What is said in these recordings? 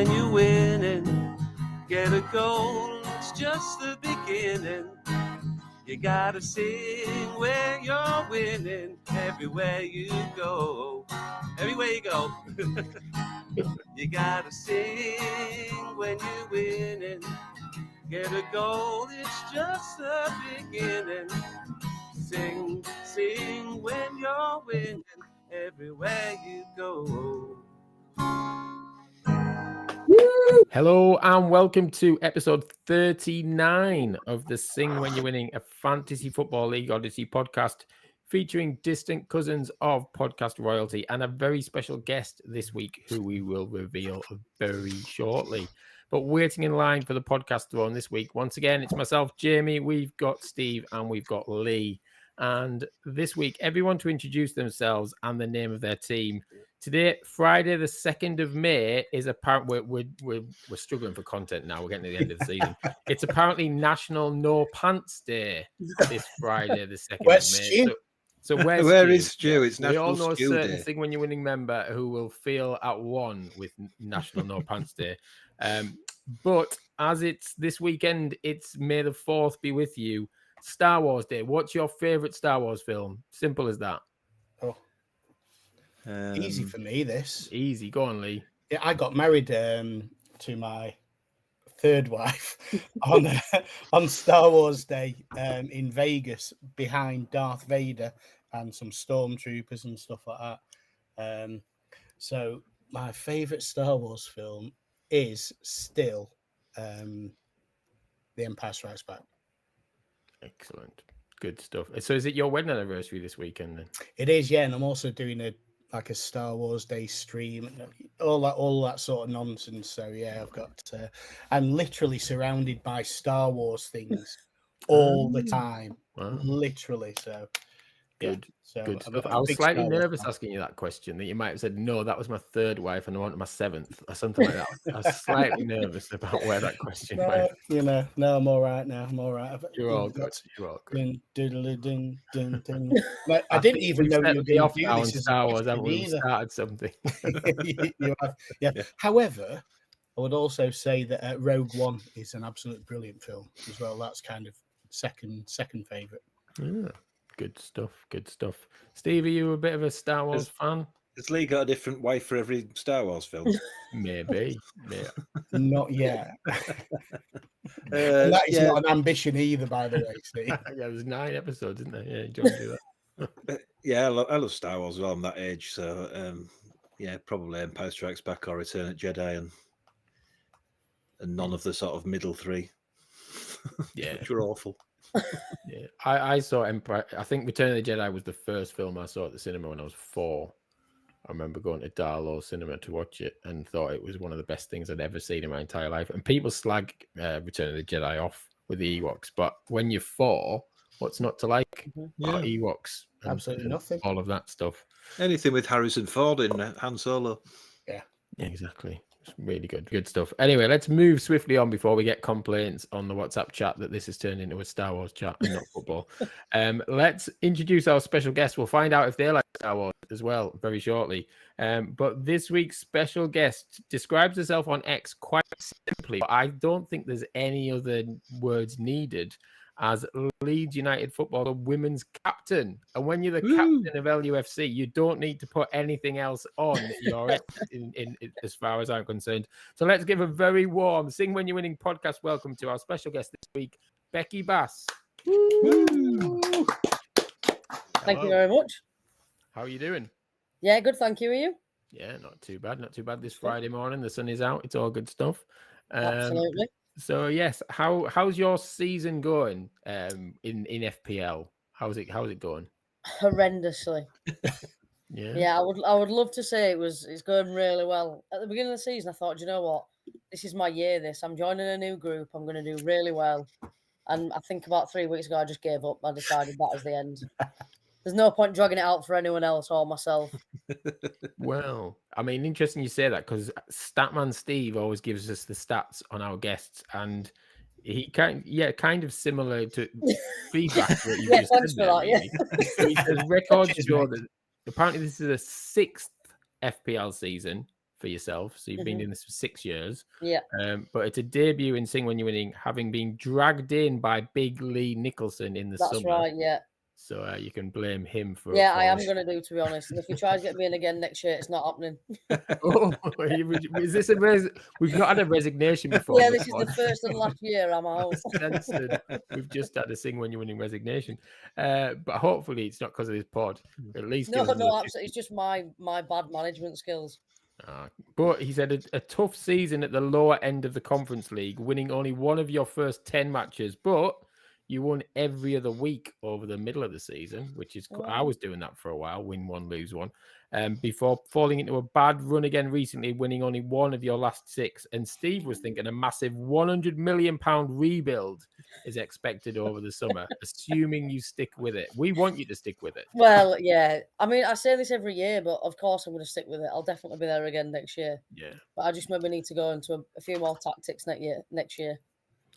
when you're winning. Get a goal, it's just the beginning. You gotta sing when you're winning. Everywhere you go. Everywhere you go. You gotta sing when you're winning. Get a goal, it's just the beginning. Sing, sing when you're winning. Everywhere you go. Hello and welcome to episode 39 of the Sing When You're Winning, a Fantasy Football League Odyssey podcast featuring distant cousins of podcast royalty and a very special guest this week who we will reveal very shortly. But waiting in line for the podcast throne this week, once again, it's myself, Jamie, we've got Steve and we've got Lee. And this week, everyone to introduce themselves and the name of their team. Today, Friday, the 2nd of May, is apparently we're struggling for content now. We're getting to the end of the season. It's apparently National No Pants Day this Friday, the 2nd Where's of May. Stu? So where is Stu? It's we National all know a Stew certain Day. Sing When You're Winning member who will feel at one with National No Pants Day. But as it's this weekend, it's May the 4th be with you. Star Wars Day. What's your favorite Star Wars film? Simple as that. Oh, easy for me. This Easy. Go on, Lee. Yeah, I got married to my third wife on Star Wars Day in Vegas behind Darth Vader and some stormtroopers and stuff like that. So my favorite Star Wars film is still The Empire Strikes Back. Excellent. Good stuff. So is it your wedding anniversary this weekend then? It is, yeah, and I'm also doing a Star Wars Day stream and all that sort of nonsense. So yeah, I'm literally surrounded by Star Wars things all the time. Wow. Literally. So good. So Good stuff. I was slightly nervous asking you that question, that you might have said, no, that was my third wife and I wanted my 7th or something like that. I was slightly nervous about where that question went. No, I'm all right now. I'm all right. You're all good. You're all good. I didn't even know you were going to do this. Star Wars, haven't we? Started something. You have, yeah. However, I would also say that Rogue One is an absolute brilliant film as well. That's kind of second favourite. Yeah. Good stuff. Good stuff. Steve, are you a bit of a Star Wars fan? Has Lee got a different wife for every Star Wars film? Maybe. Not yet. That is not an ambition either, by the way, Steve. Yeah, there's 9 episodes, isn't there? Yeah, don't do that. Yeah, I love Star Wars as well. I'm that age, so yeah, probably Empire Strikes Back or Return of Jedi, and none of the sort of middle three. Yeah, which were awful. Yeah, I saw Empire. I think Return of the Jedi was the first film I saw at the cinema when I was 4. I remember going to Darlow Cinema to watch it and thought it was one of the best things I'd ever seen in my entire life. And people slag Return of the Jedi off with the Ewoks, but when you're 4, what's not to like? Ewoks, absolutely nothing. All of that stuff. Anything with Harrison Ford in Han Solo. Yeah, exactly. It's really good stuff. Anyway, let's move swiftly on before we get complaints on the WhatsApp chat that this has turned into a Star Wars chat and not football. Let's introduce our special guest. We'll find out if they like Star Wars as well very shortly. But this week's special guest describes herself on X quite simply, but I don't think there's any other words needed, as Leeds United Football Women's captain. And when you're the captain of LUFC, you don't need to put anything else on your in as far as I'm concerned. So let's give a very warm Sing When You're Winning podcast welcome to our special guest this week, Bekki Bass. Woo! Thank you very much. How are you doing? Yeah, good. Thank you. Are you? Yeah, not too bad. Not too bad this Friday morning. The sun is out. It's all good stuff. Absolutely. So yes, how's your season going in FPL? How's it going? Horrendously. Yeah. I would love to say it's going really well. At the beginning of the season, I thought, you know what, this is my year. I'm joining a new group. I'm going to do really well. And I think about 3 weeks ago, I just gave up. I decided that was the end. There's no point dragging it out for anyone else or myself. Well, I mean, interesting you say that, because Statman Steve always gives us the stats on our guests, and he kind of similar to feedback that you just thanks said for there, that. He says records show that apparently this is the 6th FPL season for yourself. So you've been in this for 6 years. Yeah. But it's a debut in Sing When You're Winning, having been dragged in by Big Lee Nicholson in the That's summer. right, yeah. So you can blame him for. Yeah, I am going to do, to be honest. And if he tries to get me in again next year, it's not happening. Oh, is this we've not had a resignation before? Yeah, this is the first and last year I'm out. We've just had a Sing When You're Winning resignation. But hopefully it's not because of this pod. At least No, absolutely. It's just my bad management skills. But he said a tough season at the lower end of the Conference League, winning only one of your first 10 matches, but you won every other week over the middle of the season, which is I was doing that for a while, win one, lose one, before falling into a bad run again recently, winning only one of your last 6. And Steve was thinking a massive £100 million rebuild is expected over the summer, assuming you stick with it. We want you to stick with it. Well, yeah. I mean, I say this every year, but of course I'm going to stick with it. I'll definitely be there again next year. Yeah. But I just maybe need to go into a few more tactics next year.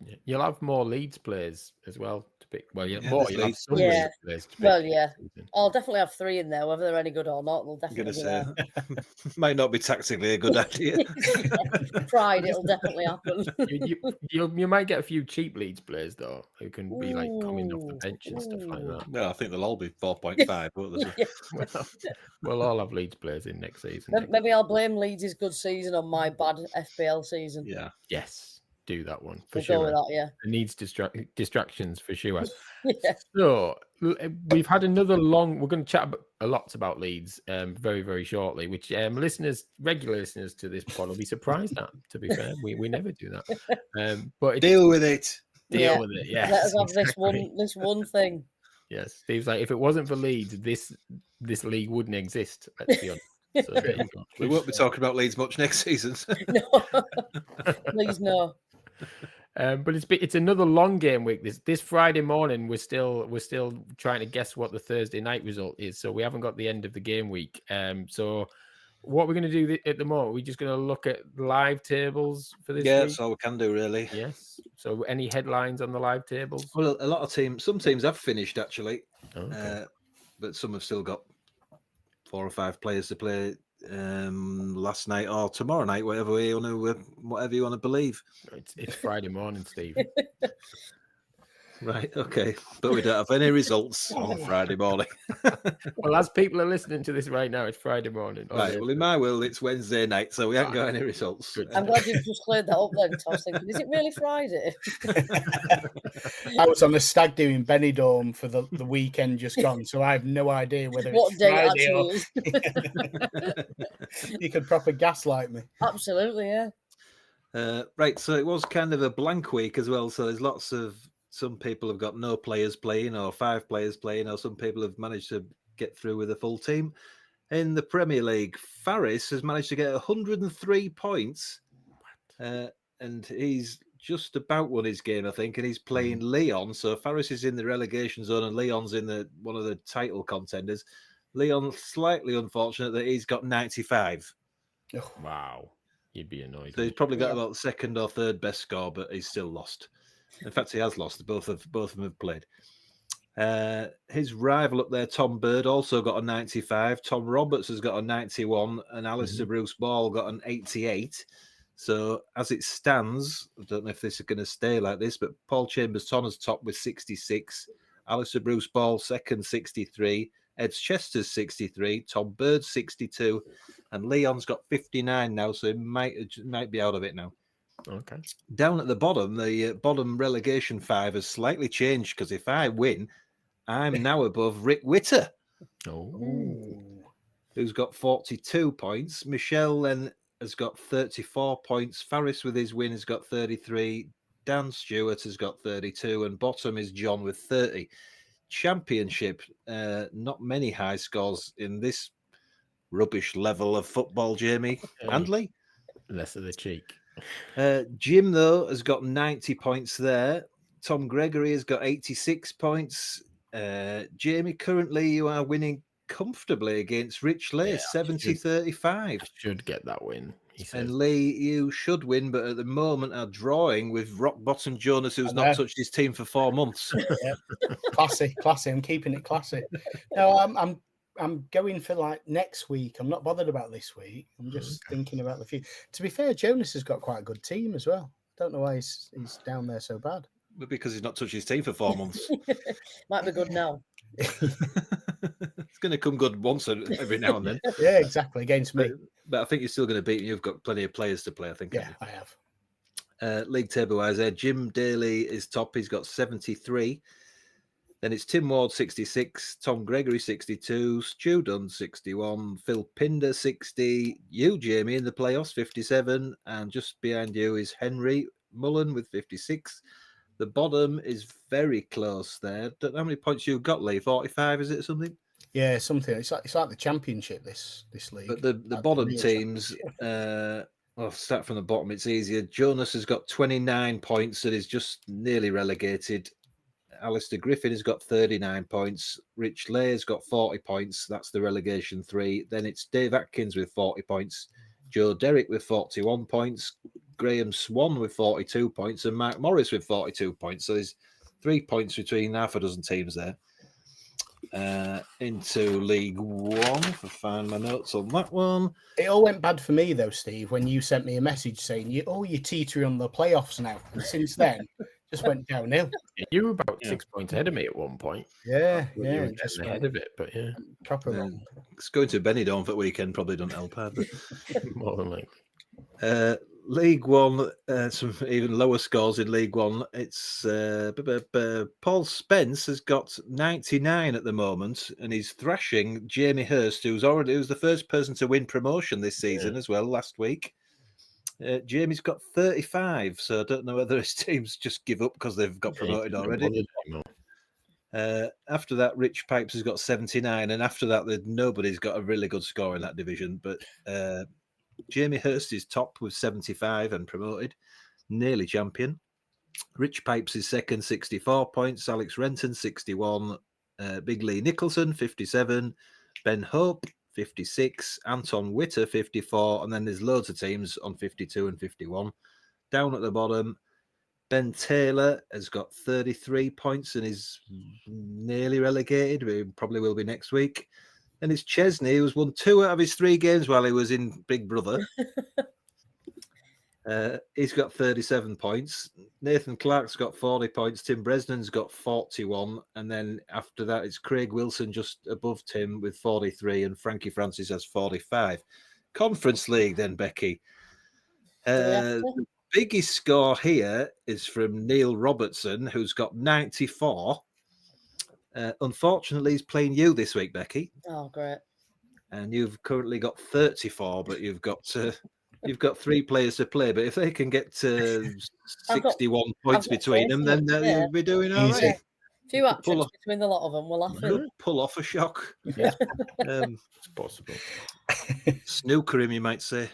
Yeah. You'll have more Leeds players as well to pick. Well, Yeah, more. there's You'll have Leeds. some Yeah. Leeds players to pick. Well, yeah. I'll definitely have 3 in there, whether they're any good or not. They'll I'm definitely going be to there. say, might not be tactically a good idea. Pride, it'll definitely happen. You might get a few cheap Leeds players though, who can be like coming off the bench and stuff like that. No, I think they'll all be 4.5. Won't they? We'll all have Leeds players in next season. Maybe I'll blame Leeds' good season on my bad FPL season. Yeah. Yes. Do that one for We'll sure. go with that, yeah. It needs distractions for sure. Yeah. So we've had another long. We're going to chat a lot about Leeds very, very shortly, which regular listeners to this pod will be surprised at. To be fair, we never do that. But Deal with it. Deal with it. Yes. Let us have exactly. this one thing. Yes, Steve's like, if it wasn't for Leeds, this league wouldn't exist. Let's be honest. So there you go. We won't be talking about Leeds much next season. No, please no. But it's another long game week. This Friday morning, we're still trying to guess what the Thursday night result is. So we haven't got the end of the game week. So what we're going to do at the moment, we're just going to look at live tables for this. Yeah, week. that's all we can do, really. Yes. So any headlines on the live tables? Well, a lot of some teams have finished actually, Okay. but some have still got 4 or 5 players to play last night or tomorrow night, whatever you want to believe. It's Friday morning, Steve. Right, okay, but we don't have any results on Friday morning. Well, as people are listening to this right now, it's Friday morning. Right, well, in my world, it's Wednesday night, so we haven't got any results. I'm glad you've just cleared that up then. I was thinking, is it really Friday? I was on a stag do in Benidorm for the weekend just gone, so I have no idea whether What it's day Friday it or... actually is. You could proper gaslight me. Absolutely, yeah. Right, so it was kind of a blank week as well, so there's some people have got no players playing or 5 players playing, or some people have managed to get through with a full team. In the Premier League, Faris has managed to get 103 points, and he's just about won his game, I think, and he's playing Leon. So Faris is in the relegation zone and Leon's in one of the title contenders. Leon, slightly unfortunate that he's got 95. Oh. Wow. You'd be annoyed. So he's probably got about the second or third best score, but he's still lost. In fact, he has lost. Both of them have played. His rival up there, Tom Bird, also got a 95. Tom Roberts has got a 91, and Alistair Bruce Ball got an 88. So as it stands, I don't know if this is going to stay like this, but Paul Chambers-Tonner's top with 66. Alistair Bruce Ball second, 63. Ed Chester's 63. Tom Bird 62, and Leon's got 59 now, so he might be out of it now. Okay. Down at the bottom, the bottom relegation 5 has slightly changed, because if I win, I'm now above Rick Witter, who's got 42 points. Michelle then has got 34 points. Faris with his win has got 33. Dan Stewart has got 32, and bottom is John with 30. Championship, not many high scores in this rubbish level of football, Jamie. Handley? Less of the cheek. Jim, though, has got 90 points there. Tom Gregory has got 86 points. Jamie, currently you are winning comfortably against Rich Lay, 70-35. Should get that win, he says. And Lee, you should win, but at the moment are drawing with rock bottom Jonas, who's not touched his team for 4 months. Yep. Classy. I'm keeping it classy. No, I'm going for like next week. I'm not bothered about this week. I'm just thinking about the future. To be fair, Jonas has got quite a good team as well. Don't know why he's down there so bad. But because he's not touched his team for 4 months. Might be good now. It's going to come good once every now and then. Yeah, exactly. Against me. But I think you're still going to beat me. You've got plenty of players to play, I think. Yeah, I have. League table wise there, Jim Daly is top. He's got 73. Then it's Tim Ward 66, Tom Gregory 62, Stu Dunn 61, Phil Pinder 60, you Jamie in the playoffs 57, and just behind you is Henry Mullen with 56. The bottom is very close there. Don't know how many points you've got, Lee. 45, is it something? Yeah, something. It's like the championship this league. But the bottom teams, I'll start from the bottom. It's easier. Jonas has got 29 points and is just nearly relegated. Alistair Griffin has got 39 points. Rich Lay has got 40 points. That's the relegation 3. Then it's Dave Atkins with 40 points. Joe Derrick with 41 points. Graham Swan with 42 points. And Mark Morris with 42 points. So there's 3 points between half a dozen teams there. Into League One, if I find my notes on that one. It all went bad for me though, Steve, when you sent me a message saying you're teetering on the playoffs now. And since then, just went downhill. You were about 6 points ahead of me at one point. Yeah, You yeah, were just ahead of it, but yeah, proper wrong. It's going to Benidorm for the weekend probably don't help either. more than likely. League One, some even lower scores in League One. It's Paul Spence has got 99 at the moment, and he's thrashing Jamie Hurst, who was the first person to win promotion this season as well last week. Jamie's got 35, so I don't know whether his teams just give up because they've got promoted already. After that, Rich Pipes has got 79, and after that, nobody's got a really good score in that division, but Jamie Hurst is top with 75 and promoted, nearly champion. Rich Pipes is second, 64 points. Alex Renton, 61. Big Lee Nicholson, 57. Ben Hope, 56. Anton Witter, 54. And then there's loads of teams on 52 and 51. Down at the bottom, Ben Taylor has got 33 points and is nearly relegated. We probably will be next week. And it's Chesney, who's won 2 out of his 3 games while he was in Big Brother. He's got 37 points. Nathan Clark's got 40 points. Tim Bresnan's got 41. And then after that, it's Craig Wilson just above Tim with 43. And Frankie Francis has 45. Conference League then, Becky. The biggest score here is from Neil Robertson, who's got 94. Unfortunately, he's playing you this week, Becky. Oh, great! And you've currently got 34, but you've got 3 players to play. But if they can get to 61 points between them, then you'll be doing all right. A few hat-tricks between the lot of them. We'll have to pull off a shock. Yeah. It's possible. Snooker him, you might say.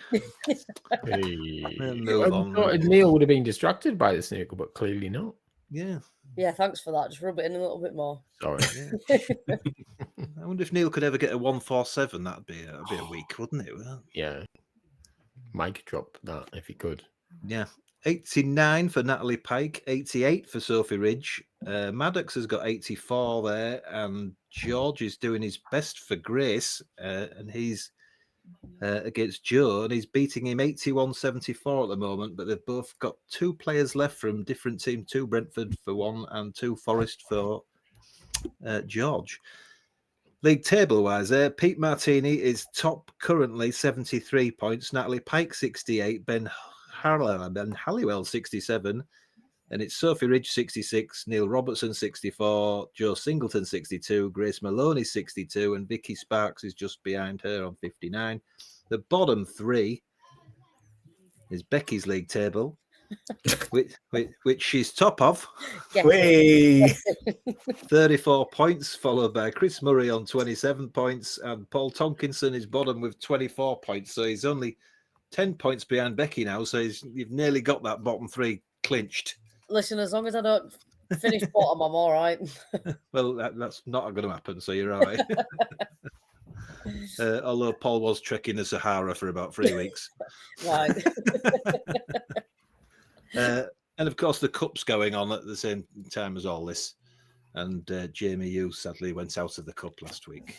Move on. Neil would have been distracted by the snooker, but clearly not. Yeah. Yeah, thanks for that. Just rub it in a little bit more. Sorry. I wonder if Neil could ever get a 147. That'd be a week, wouldn't it? Well, yeah. Mike drop that if he could. Yeah. 89 for Natalie Pike, 88 for Sophie Ridge. Maddox has got 84 there, and George is doing his best for Grace, and he's against Joe, and he's beating him 81-74 at the moment, but they've both got 2 players left from different teams, 2 Brentford for 1 and 2 Forest for George. League table-wise there, Pete Martini is top currently, 73 points. Natalie Pike, 68. Ben Halliwell, 67. And it's Sophie Ridge, 66. Neil Robertson, 64. Joe Singleton, 62. Grace Maloney, 62. And Vicky Sparks is just behind her on 59. The bottom 3 is Becky's league table, which she's top of. 34 points, followed by Chris Murray on 27 points. And Paul Tonkinson is bottom with 24 points. So he's only 10 points behind Becky now. So you've nearly got that bottom 3 clinched. Listen, as long as I don't finish bottom, I'm all right. Well, that's not going to happen, so you're all right. Although Paul was trekking the Sahara for about 3 weeks. Right. And, of course, the Cup's going on at the same time as all this. And Jamie Hughes sadly went out of the Cup last week.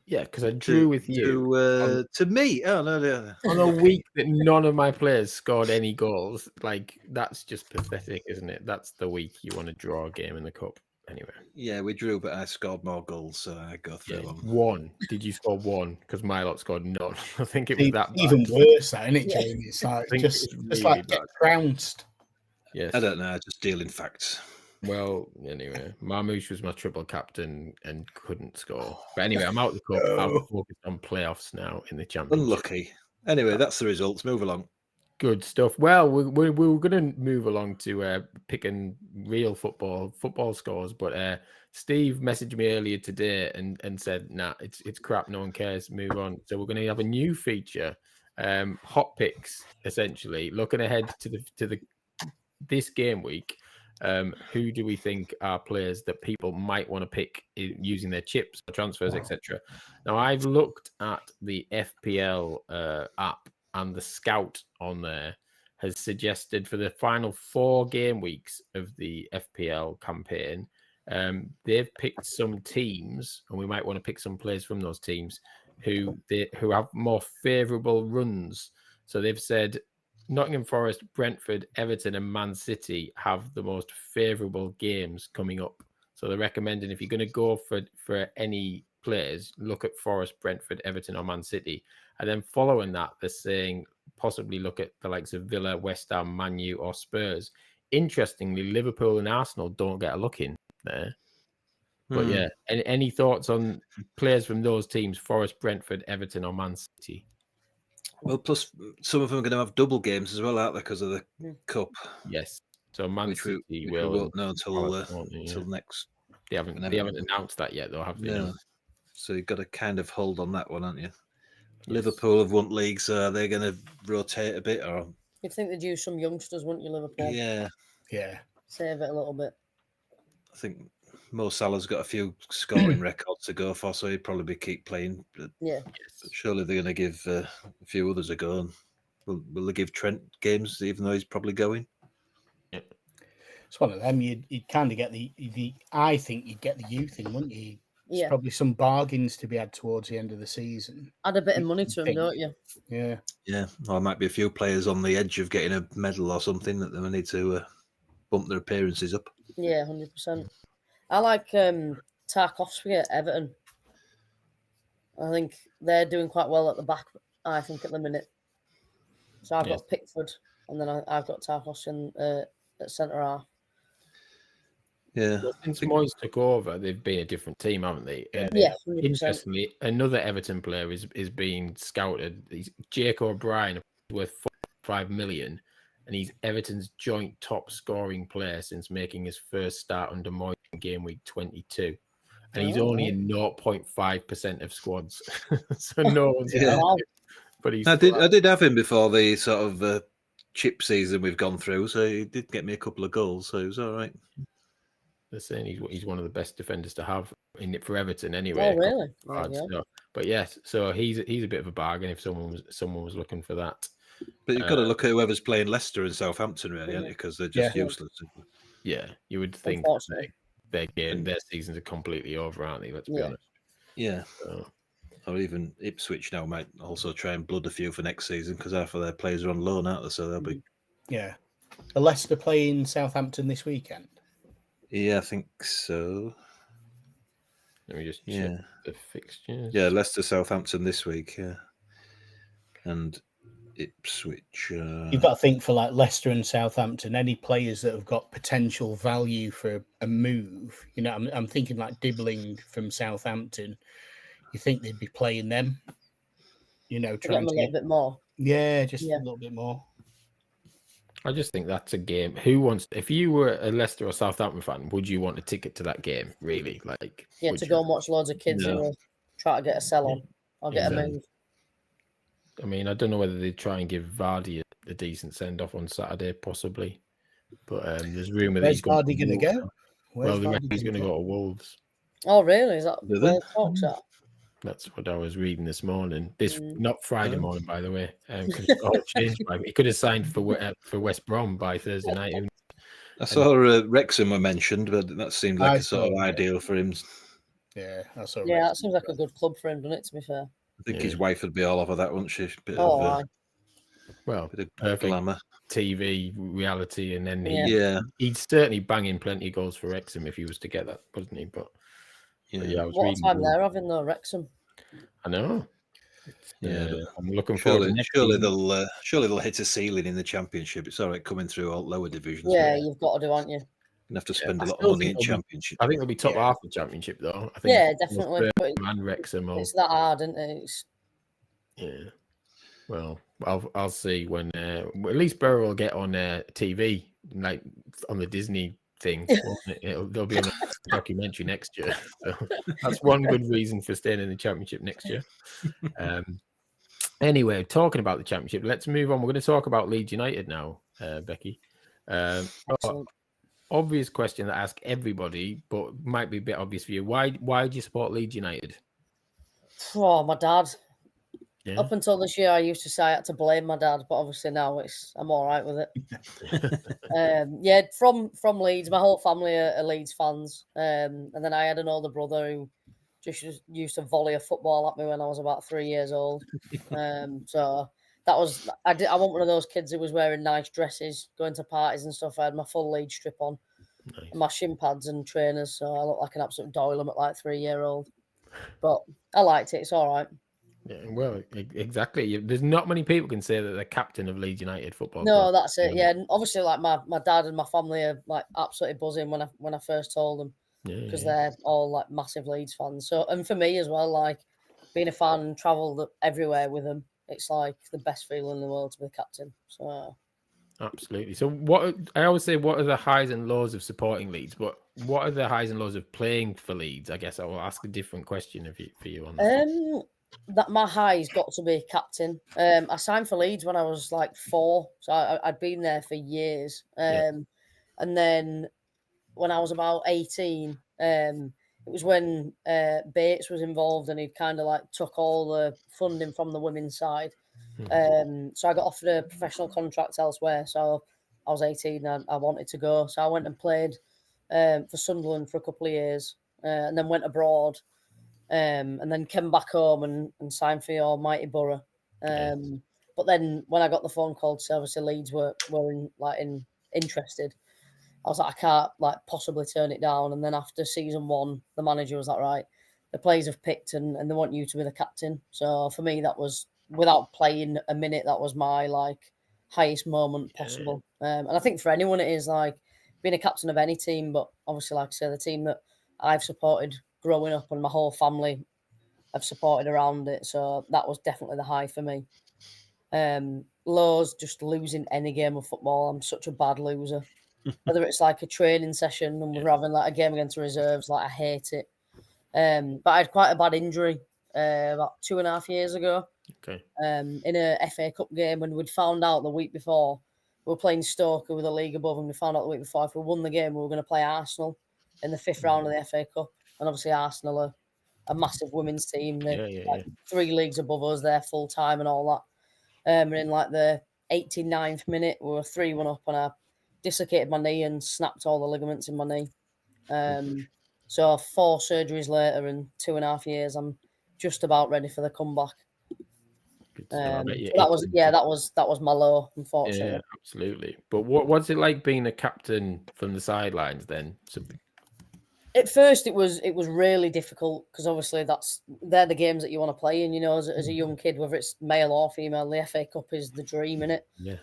Yeah, because I drew with you to me. Oh no. on a week that none of my players scored any goals. Like, that's just pathetic, isn't it? That's the week you want to draw a game in the cup. Anyway. Yeah, we drew, but I scored more goals, so I go through them. One. Did you score one? Because my lot scored none. I think it was that bad. Even worse, isn't it, Yeah. Jamie? It's like think just, it's just really like bad. get trounced. Yes. I don't know. I just deal in facts. Well, anyway, Marmouche was my triple captain and couldn't score. But anyway, I'm out of the cup. I'm focused on playoffs now in the championship. Unlucky. Anyway, that's the results. Move along. Good stuff. Well, we're going to move along to picking real football scores. But Steve messaged me earlier today and said, "Nah, it's crap. No one cares. Move on." So we're going to have a new feature, hot picks, essentially looking ahead to this game week. Who do we think are players that people might want to pick using their chips or transfers, etc.? Now, I've looked at the FPL app, and the scout on there has suggested for the final 4 game weeks of the FPL campaign, they've picked some teams, and we might want to pick some players from those teams who have more favourable runs. So they've said Nottingham Forest, Brentford, Everton, and Man City have the most favourable games coming up. So they're recommending, if you're going to go for any players, look at Forest, Brentford, Everton, or Man City. And then following that, they're saying possibly look at the likes of Villa, West Ham, Man U, or Spurs. Interestingly, Liverpool and Arsenal don't get a look in there. But yeah, any thoughts on players from those teams, Forest, Brentford, Everton, or Man City? Well, plus some of them are going to have double games as well, aren't they, because of the cup? Yes. So Man City we will won't know until next. They haven't announced that yet, though, have they? No. So you've got to kind of hold on that one, haven't you? Yes. Liverpool have won league, so are they going to rotate a bit, or You'd think they'd use some youngsters, wouldn't you, Liverpool? Yeah. Save it a little bit. I think Mo Salah's got a few scoring records to go for, so he'd probably keep playing. But surely they're going to give a few others a go. And will they give Trent games, even though he's probably going? Yeah. It's one of them. You'd kind of get the. I think you'd get the youth in, wouldn't you? There's probably some bargains to be had towards the end of the season. Add a bit of money to them, don't you? Yeah. Yeah. Or there might be a few players on the edge of getting a medal or something that they need to bump their appearances up. Yeah, 100%. I like Tarkowski at Everton. I think they're doing quite well at the back, I think, at the minute. So I've got Pickford, and then I've got Tarkowski at centre-half. Yeah. Well, since Moyes took over, they've been a different team, haven't they? And yeah, 100%. Interestingly, another Everton player is being scouted. He's Jake O'Brien, worth 5 million, and he's Everton's joint top scoring player since making his first start under Moyes in game week 22. And he's only in 0.5% of squads. So no one's but he's I did have him before the sort of chip season we've gone through, so he did get me a couple of goals, so he was all right. They're saying he's one of the best defenders to have in it for Everton anyway. Oh, really? So, but yes, so he's a bit of a bargain if someone was looking for that. But you've got to look at whoever's playing Leicester and Southampton, really, haven't you? Because they're just useless. Yeah, you would think their seasons are completely over, aren't they? Let's be honest. Yeah. Or even Ipswich now might also try and blood a few for next season because half of their players are on loan, aren't they? So they'll be. Yeah. Are Leicester playing Southampton this weekend? Yeah, I think so. Let me just check the fixtures. Yeah, Leicester, Southampton this week. Yeah, and Ipswich. You've got to think for like Leicester and Southampton, any players that have got potential value for a move. You know, I'm thinking like Dibbling from Southampton. You think they'd be playing them? You know, trying to get a little bit more. Yeah, just a little bit more. I just think that's a game. Who wants? If you were a Leicester or Southampton fan, would you want a ticket to that game? Really, like to go and watch loads of kids and try to get a sell on or get a move. I mean, I don't know whether they try and give Vardy a decent send off on Saturday, possibly, but there's rumour that he's Vardy going to go. Well, he's going to go to Wolves. Oh, really? Is that where talks at? That's what I was reading this morning. Not Friday morning, by the way. It all changed. He could have signed for West Brom by Thursday night. I saw Wrexham were mentioned, but that seemed like a sort of ideal for him. Yeah, that's all Yeah, right. that seems like a good club for him, doesn't it? To be fair. I think his wife would be all over that, wouldn't she? Bit Oh, of aye. Well, bit of perfect glamour. TV reality, and then Yeah. he'd certainly bang in plenty of goals for Wrexham if he was to get that, wasn't he? But yeah, I was What a reading. time they're having though, Wrexham. I know. Yeah, I'm looking forward to next season. surely they'll hit a ceiling in the Championship. It's all right coming through all lower divisions. Yeah, you've got to do, aren't you? You have to spend I a lot of still money think in they'll be- Championship. I think they'll be top Yeah. half of the Championship, though. I think Yeah, definitely. But and Wrexham. it's that hard, isn't it? Yeah. Well, I'll see when at least Borough will get on TV, like on the Disney thing. Won't it? They'll be on a documentary next year. So that's one good reason for staying in the Championship next year. Anyway, talking about the Championship, let's move on. We're going to talk about Leeds United now, Becky. Obvious question that I ask everybody, but might be a bit obvious for you. Why do you support Leeds United? Oh, my dad. Yeah. Up until this year, I used to say I had to blame my dad, but obviously now I'm all right with it. Yeah, from Leeds, my whole family are Leeds fans, and then I had an older brother who just used to volley a football at me when I was about 3 years old. So that was I wasn't one of those kids who was wearing nice dresses, going to parties and stuff. I had my full Leeds strip on, Nice. and my shin pads and trainers, so I looked like an absolute doylem at like 3-year-old. But I liked it. It's all right. Yeah, well, exactly. There's not many people can say that they're captain of Leeds United football. No, club. that's it. Yeah, and obviously, like my dad and my family are like absolutely buzzing when I first told them because they're all like massive Leeds fans. So, and for me as well, like being a fan and travelled everywhere with them, it's like the best feeling in the world to be the captain. So, absolutely. So, what I always say, what are the highs and lows of supporting Leeds? But what are the highs and lows of playing for Leeds? I guess I will ask a different question for you on this. That my high's got to be captain. I signed for Leeds when I was like 4, so I'd been there for years. And then when I was about 18, it was when Bates was involved and he'd kind of like took all the funding from the women's side. So I got offered a professional contract elsewhere. So I was 18 and I wanted to go. So I went and played for Sunderland for a couple of years and then went abroad. And then came back home and signed for your mighty Borough. But then when I got the phone call to say obviously Leeds were interested, I was like, I can't like possibly turn it down. And then after season 1, the manager was like, right, the players have picked and they want you to be the captain. So for me, that was without playing a minute, that was my like highest moment possible. And I think for anyone it is like being a captain of any team, but obviously like I say, the team that I've supported growing up and my whole family have supported around it. So that was definitely the high for me. Lows, just losing any game of football. I'm such a bad loser. Whether it's like a training session and we're having like a game against the reserves, like I hate it. But I had quite a bad injury about 2.5 years ago. Okay. In a FA Cup game, and we'd found out the week before we were playing Stoke, who were the league above, and we found out the week before if we won the game, we were going to play Arsenal in the 5th round of the FA Cup. And obviously, Arsenal are a massive women's team. They're like 3 leagues above us. They're full time and all that. And in like the 89th minute, we were 3-1 up, and I dislocated my knee and snapped all the ligaments in my knee. So 4 surgeries later and 2.5 years, I'm just about ready for the comeback. That was my low, unfortunately. Yeah, absolutely. But what's it like being a captain from the sidelines then? So, at first, it was really difficult because obviously they're the games that you want to play, and you know, as a young kid, whether it's male or female, the FA Cup is the dream, innit? Yeah.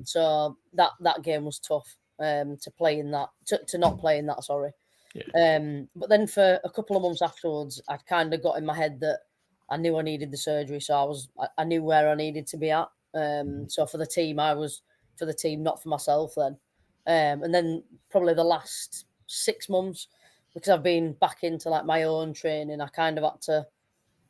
So that game was tough to play in that, to not play in that. Sorry. Yeah. But then for a couple of months afterwards, I'd kind of got in my head that I knew I needed the surgery, so I knew where I needed to be at. So for the team, I was for the team, not for myself then. And then probably the last 6 months, because I've been back into like my own training, I kind of had to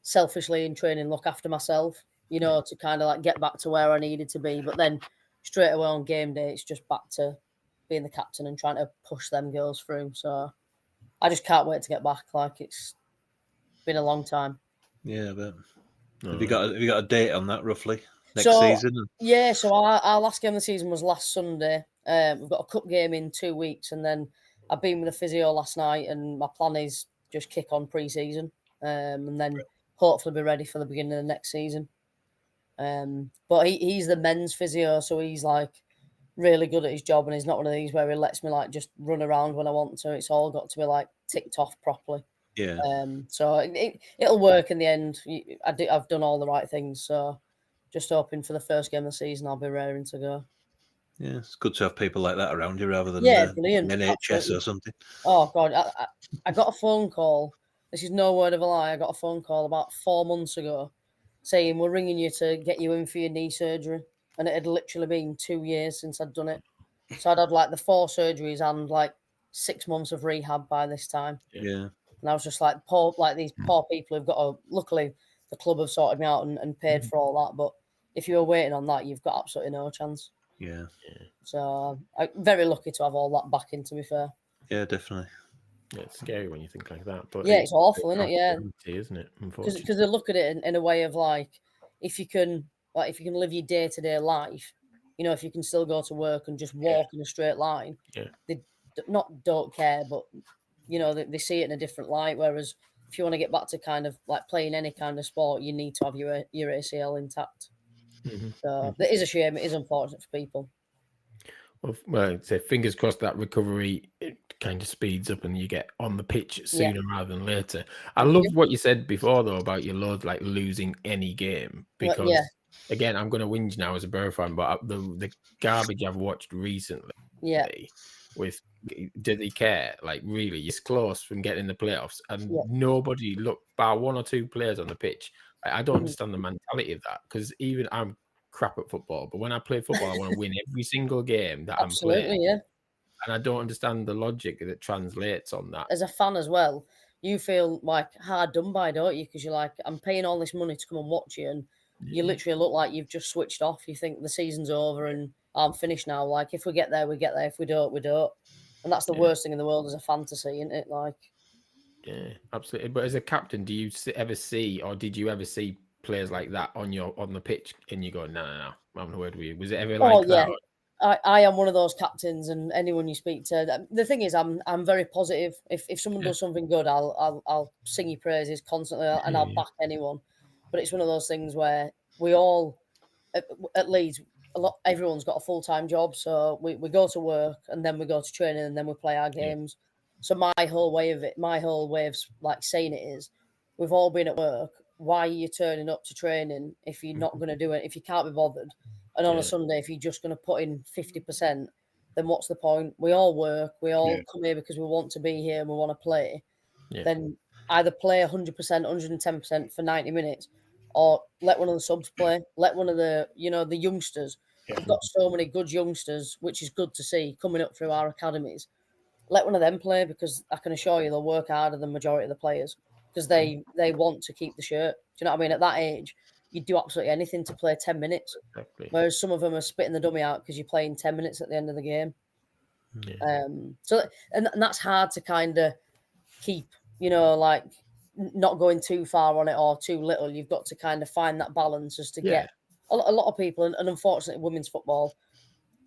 selfishly in training look after myself, you know, to kind of like get back to where I needed to be. But then straight away on game day, it's just back to being the captain and trying to push them girls through. So I just can't wait to get back. Like it's been a long time. Yeah, but have you got a date on that roughly next season? Yeah, so our last game of the season was last Sunday. We've got a cup game in 2 weeks, and then I've been with the physio last night, and my plan is just kick on pre-season, and then hopefully be ready for the beginning of the next season. But he's the men's physio, so he's like really good at his job, and he's not one of these where he lets me like just run around when I want to. It's all got to be like ticked off properly. Yeah. So it'll work in the end. I've done all the right things, so just hoping for the first game of the season I'll be raring to go. Yeah, it's good to have people like that around you rather than brilliant. NHS Absolutely. or something. Oh God, I got a phone call. This is no word of a lie. I got a phone call about 4 months ago saying we're ringing you to get you in for your knee surgery, and it had literally been 2 years since I'd done it. So I'd had like the 4 surgeries and like 6 months of rehab by this time. Yeah. And I was just like, these poor people who've got to, luckily the club have sorted me out and paid for all that. But if you were waiting on that, you've got absolutely no chance. Yeah. So I'm very lucky to have all that backing, to be fair. Yeah, definitely. Yeah, it's scary when you think like that. But yeah, it's awful, isn't it? Yeah. Isn't it? Unfortunately. Because they look at it in a way of like, if you can live your day-to-day life, you know, if you can still go to work and just walk in a straight line, they don't care, but you know, they see it in a different light. Whereas if you want to get back to kind of like playing any kind of sport, you need to have your ACL intact. So it is a shame. It is unfortunate for people. Well, I'd say fingers crossed that recovery it kind of speeds up and you get on the pitch sooner rather than later. I love what you said before though about your load like losing any game because again I'm going to whinge now as a Borough fan, but the garbage I've watched recently with do they care like really it's close from getting in the playoffs and nobody look bar 1 or 2 players on the pitch. I don't understand the mentality of that because even I'm crap at football, but when I play football I want to win every single game that I'm playing. And I don't understand the logic that translates on that. As a fan as well, you feel like hard done by, don't you? Because you're like, I'm paying all this money to come and watch you, and you literally look like you've just switched off. You think the season's over and I'm finished now. Like, if we get there, we get there. If we don't, we don't. And that's the worst thing in the world as a fantasy, isn't it? Like, yeah, absolutely. But as a captain, do you ever see, or did you ever see players like that on the pitch, and you go, no, I'm having a word with you? Was it ever like that? I am one of those captains, and anyone you speak to, the thing is, I'm very positive. If someone does something good, I'll sing your praises constantly, and I'll back anyone. But it's one of those things where we all, at Leeds, everyone's got a full-time job, so we go to work and then we go to training and then we play our games. So my whole way of like saying it is, we've all been at work. Why are you turning up to training if you're not going to do it? If you can't be bothered, and on a Sunday, if you're just going to put in 50%, then what's the point? We all work. We all come here because we want to be here and we want to play. Then either play 100%, 110% for 90 minutes, or let one of the subs play. Let one of the youngsters. We've got so many good youngsters, which is good to see coming up through our academies. Let one of them play because I can assure you they'll work harder than the majority of the players because they want to keep the shirt. Do you know what I mean? At that age, you'd do absolutely anything to play 10 minutes. Exactly. Whereas some of them are spitting the dummy out because you're playing 10 minutes at the end of the game. So that's hard to kind of keep, like not going too far on it or too little. You've got to kind of find that balance as to get a lot of people, and unfortunately women's football,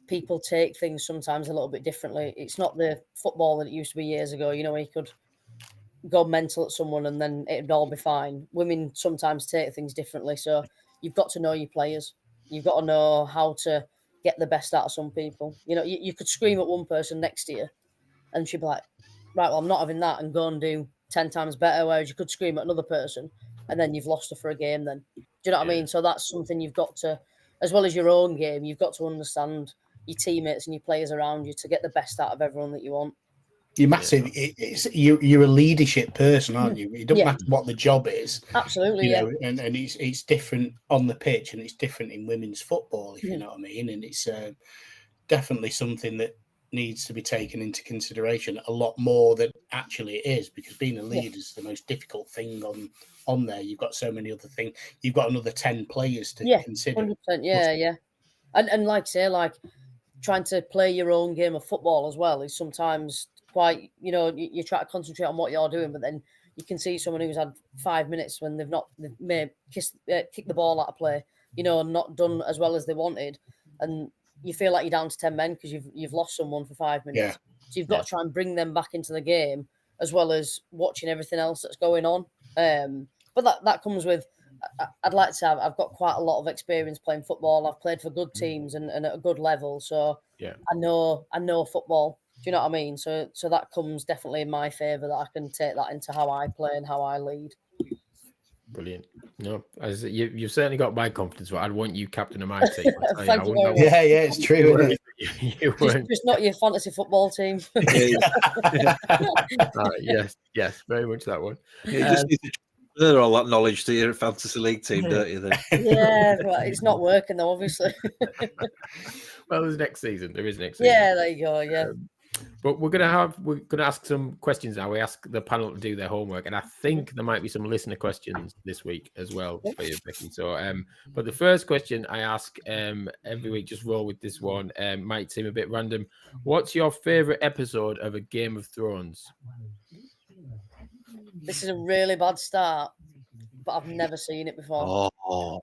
people take things sometimes a little bit differently. It's not the football that it used to be years ago, where you could go mental at someone and then it'd all be fine. Women sometimes take things differently. So you've got to know your players. You've got to know how to get the best out of some people. You could scream at one person next to you and she'd be like, right, well, I'm not having that, and go and do 10 times better. Whereas you could scream at another person and then you've lost her for a game then. Do you know what I mean? So that's something you've got to, as well as your own game, you've got to understand your teammates and your players around you to get the best out of everyone that you want. You're massive. You're a leadership person, aren't you? It doesn't matter what the job is. Absolutely, And it's different on the pitch, and it's different in women's football, if you know what I mean. And it's definitely something that needs to be taken into consideration a lot more than actually it is, because being a leader is the most difficult thing on there. You've got so many other things. You've got another 10 players to consider. 100%, and like say, like trying to play your own game of football as well is sometimes quite, you try to concentrate on what you're doing, but then you can see someone who's had 5 minutes when they've may kick the ball out of play, not done as well as they wanted, and you feel like you're down to 10 men because you've lost someone for 5 minutes. So you've got to try and bring them back into the game as well as watching everything else that's going on. But that comes with. I'd like to say I've got quite a lot of experience playing football. I've played for good teams and at a good level, so Yeah. I know football. Do you know what I mean? So that comes definitely in my favour, that I can take that into how I play and how I lead. Brilliant. No, as you've certainly got my confidence. But I'd want you captain of my team. Thank you very much. Yeah, it's true, isn't it? You weren't. Just not your fantasy football team. Yes, very much that one. You just need to transfer all that knowledge to your fantasy league team, don't you? Then Yeah, but it's not working though, obviously. Well, there's next season. There is next season. Yeah, there you go. Yeah. But we're gonna ask some questions now. We ask the panel to do their homework, and I think there might be some listener questions this week as well for you, Becky. So, but the first question I ask every week, just roll with this one. Might seem a bit random. What's your favorite episode of a Game of Thrones? This is a really bad start, but I've never seen it before. oh,